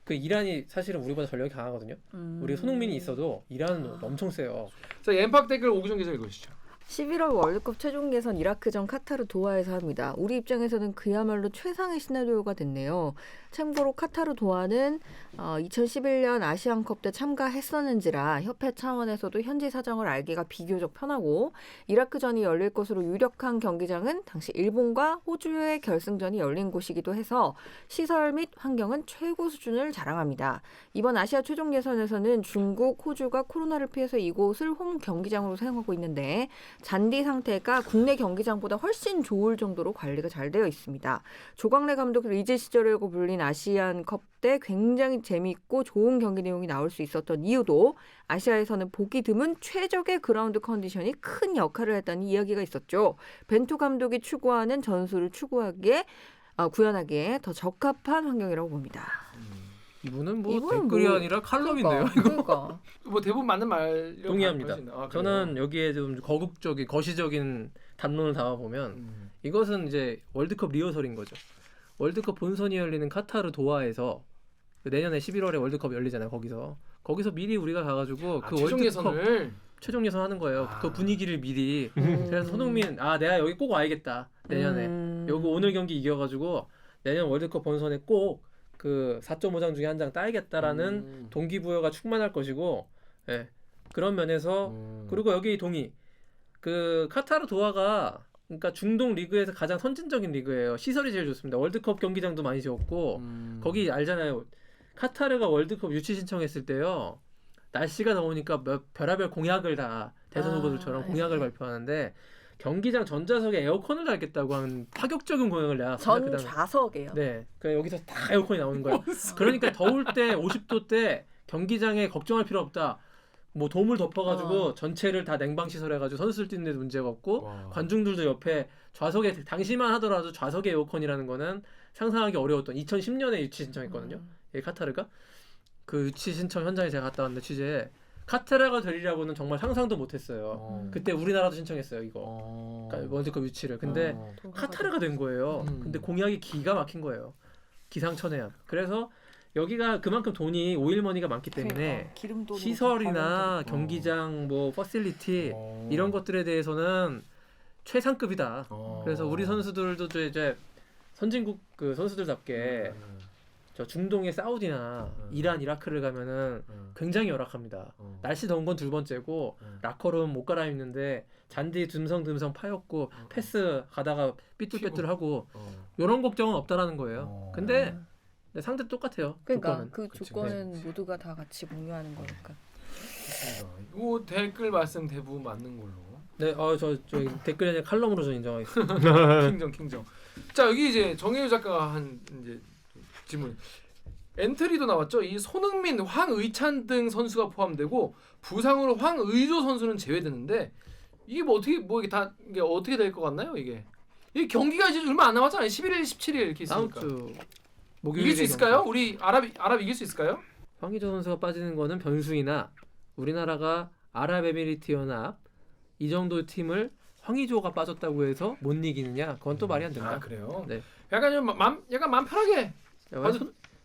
그 이란이 사실은 우리보다 전력이 강하거든요. 우리 손흥민이 있어도 이란은 엄청 세요. 자, 엠팍 댓글 오기정 기자 읽으시죠. 11월 월드컵 최종 예선 이라크전 카타르 도하에서 합니다. 우리 입장에서는 그야말로 최상의 시나리오가 됐네요. 참고로 카타르 도하는 2011년 아시안컵 때 참가했었는지라 협회 차원에서도 현지 사정을 알기가 비교적 편하고 이라크전이 열릴 것으로 유력한 경기장은 당시 일본과 호주의 결승전이 열린 곳이기도 해서 시설 및 환경은 최고 수준을 자랑합니다. 이번 아시아 최종 예선에서는 중국, 호주가 코로나를 피해서 이곳을 홈 경기장으로 사용하고 있는데 잔디 상태가 국내 경기장보다 훨씬 좋을 정도로 관리가 잘 되어 있습니다. 조광래 감독 리즈 시절이라고 불린 아시안컵 때 굉장히 재미있고 좋은 경기 내용이 나올 수 있었던 이유도 아시아에서는 보기 드문 최적의 그라운드 컨디션이 큰 역할을 했다는 이야기가 있었죠. 벤투 감독이 추구하는 전술을 구현하기에 더 적합한 환경이라고 봅니다. 이분은 뭐 이분은 댓글이 뭐- 아니라 칼럼인데요. 그러니까. 뭐 대부분 맞는 말 동의합니다. 저는 여기에 좀 거국적인 거시적인 담론을 담아 보면 이것은 이제 월드컵 리허설인 거죠. 월드컵 본선이 열리는 카타르 도하에서 내년에 11월에 월드컵 열리잖아요. 거기서 미리 우리가 가가지고 그 최종 월드컵 예선을 최종 예선 하는 거예요. 그 분위기를 미리. 음. 그래서 손흥민 내가 여기 꼭 와야겠다 내년에. 여기 오늘 경기 이겨가지고 내년 월드컵 본선에 꼭 그 4.5장 중에 한 장 따야겠다라는 동기부여가 충만할 것이고, 예. 그런 면에서 그리고 여기 동의. 그 카타르 도하가 그러니까 중동 리그에서 가장 선진적인 리그예요. 시설이 제일 좋습니다. 월드컵 경기장도 많이 지었고 거기 알잖아요. 카타르가 월드컵 유치 신청했을 때요. 날씨가 더우니까 별의별 공약을 다 대선 후보들처럼 공약을 발표하는데 경기장 전좌석에 에어컨을 달겠다고 하는 파격적인 공약을 내놨습니다. 전 좌석이에요. 네, 그러니까 여기서 다 에어컨이 나오는 거예요. 그러니까 더울 때 50도 때 경기장에 걱정할 필요 없다. 뭐 돔을 덮어가지고 전체를 다 냉방 시설 해가지고 선수들 뛰는 데도 문제가 없고 관중들도 옆에 좌석에 당시만 하더라도 좌석에 에어컨이라는 거는 상상하기 어려웠던 2010년에 유치 신청했거든요. 이 카타르가 그 유치 신청 현장에 제가 갔다 왔는데 취재에 카타르가 되리라고는 정말 상상도 못했어요. 그때 우리나라도 신청했어요 이거. 그러니까 월드컵 유치를. 근데 카타르가 된 거예요. 근데 공약이 기가 막힌 거예요. 기상천외한. 그래서 여기가 그만큼 돈이 오일머니가 많기 때문에 시설이나 경기장 뭐 퍼실리티 이런 것들에 대해서는 최상급이다. 그래서 우리 선수들도 이제 선진국 그 선수들답게 저 중동의 사우디나 이란, 이라크를 가면은 굉장히 열악합니다. 날씨 더운 건 두 번째고 라커룸 못 갈아입는데 잔디 듬성듬성 파였고 패스 가다가 삐뚤빼뚤하고 이런 걱정은 없다라는 거예요. 근데 상대 똑같아요. 그러니까 조건은. 그 조건은 모두가 다 같이 공유하는 거니까. 이 댓글 말씀 대부분 맞는 걸로. 네, 저 댓글이 아니라 칼럼으로 저 인정하겠습니다. 킹정. 자, 여기 이제 정혜유 작가가 한 이제 질문. 엔트리도 나왔죠. 이 손흥민, 황의찬 등 선수가 포함되고 부상으로 황의조 선수는 제외되는데 이게 뭐 어떻게 이게 어떻게 될 것 같나요? 이게 이 경기가 이제 얼마 안 남았잖아요. 11일, 17일 이렇게 다음 있으니까. 주 이길 수 있을까요? 우리 아랍 이길 수 있을까요? 황의조 선수가 빠지는 거는 변수이나 우리나라가 아랍에미리트 연합 이 정도 팀을 황의조가 빠졌다고 해서 못 이기느냐? 그건 또 말이 안 된다. 아, 그래요? 네. 약간 좀 마음 편하게.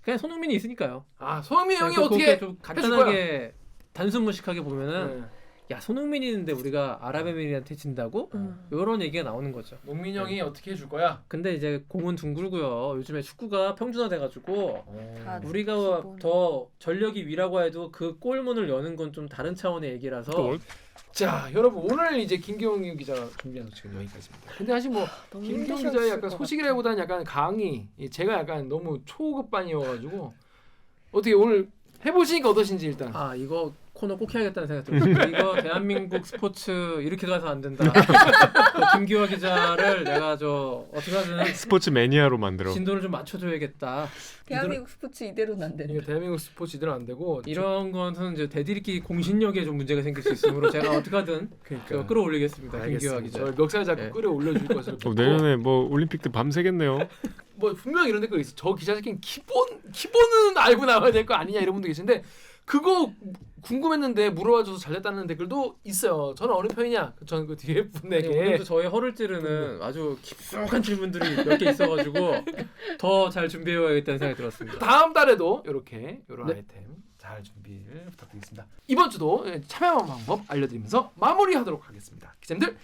그냥 손흥민이 있으니까요. 손흥민 형이 그러니까 어떻게 좀 간단하게 단순 무식하게 보면은 네. 야 손흥민이 있는데 우리가 아랍에미리트한테 진다고? 이런 얘기가 나오는 거죠. 농민 형이 어떻게 해줄 거야? 근데 이제 공은 둥글고요. 요즘에 축구가 평준화돼가지고 다 우리가 기본. 더 전력이 위라고 해도 그 골문을 여는 건 좀 다른 차원의 얘기라서 자, 여러분 오늘 이제 김기용 기자가 준비한 소식은 여기까지입니다. 근데 사실 뭐 너무 김기용 힘드셨을 기자의 약간 것 소식이라기보다는 약간 강의, 제가 약간 너무 초급반이어가지고 어떻게 오늘 해보시니까 어떠신지 일단. 이거 코너 꼭 해야겠다는 생각이 들어요. 이거 대한민국 스포츠 이렇게 가서 안 된다. 김기화 기자를 내가 어떻게 하든 스포츠 매니아로 만들어. 진도를 좀 맞춰줘야겠다. 대한민국 스포츠 이대로는 안 이게 된다. 대한민국 스포츠 이대로 안 되고 이런 것은 이제 대들이기 공신력에 좀 문제가 생길 수 있으므로 제가 어떻게 하든 그러니까 끌어올리겠습니다. 김기화 알겠습니다. 기자. 저 멱살 잡고 네. 끌어올려줄 것으로 믿고 내년에 뭐 올림픽 때 밤새겠네요. 뭐 분명 이런 댓글 있어. 저 기자 새끼는 기본은 알고 나와야 될 거 아니냐 이런 분도 계신데 그거 궁금했는데 물어봐줘서 잘됐다는 댓글도 있어요. 저는 어느 편이냐? 저는 그 뒤에 분에게 오늘도 저의 허를 찌르는 아주 깊숙한 질문들이 몇 개 있어가지고 더 잘 준비해야겠다는 생각이 들었습니다. 다음 달에도 이런 네. 아이템 잘 준비를 부탁드리겠습니다. 이번 주도 참여하는 방법 알려드리면서 마무리하도록 하겠습니다. 기자님들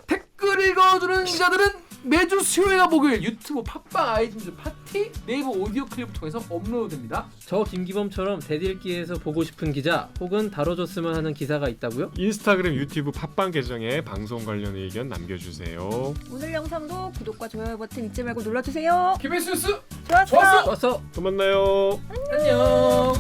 댓글 읽어주는 기자들은 매주 수요일과 목요일 유튜브 팟빵 아이템즈 파티 네이버 오디오 클립을 통해서 업로드됩니다. 저 김기범처럼 대들기에서 보고 싶은 기자 혹은 다뤄줬으면 하는 기사가 있다고요? 인스타그램, 유튜브, 팟빵 계정에 방송 관련 의견 남겨주세요. 오늘 영상도 구독과 좋아요 버튼 잊지 말고 눌러주세요. KBS 뉴스 좋았어. 좋았어. 왔어. 또 만나요. 안녕.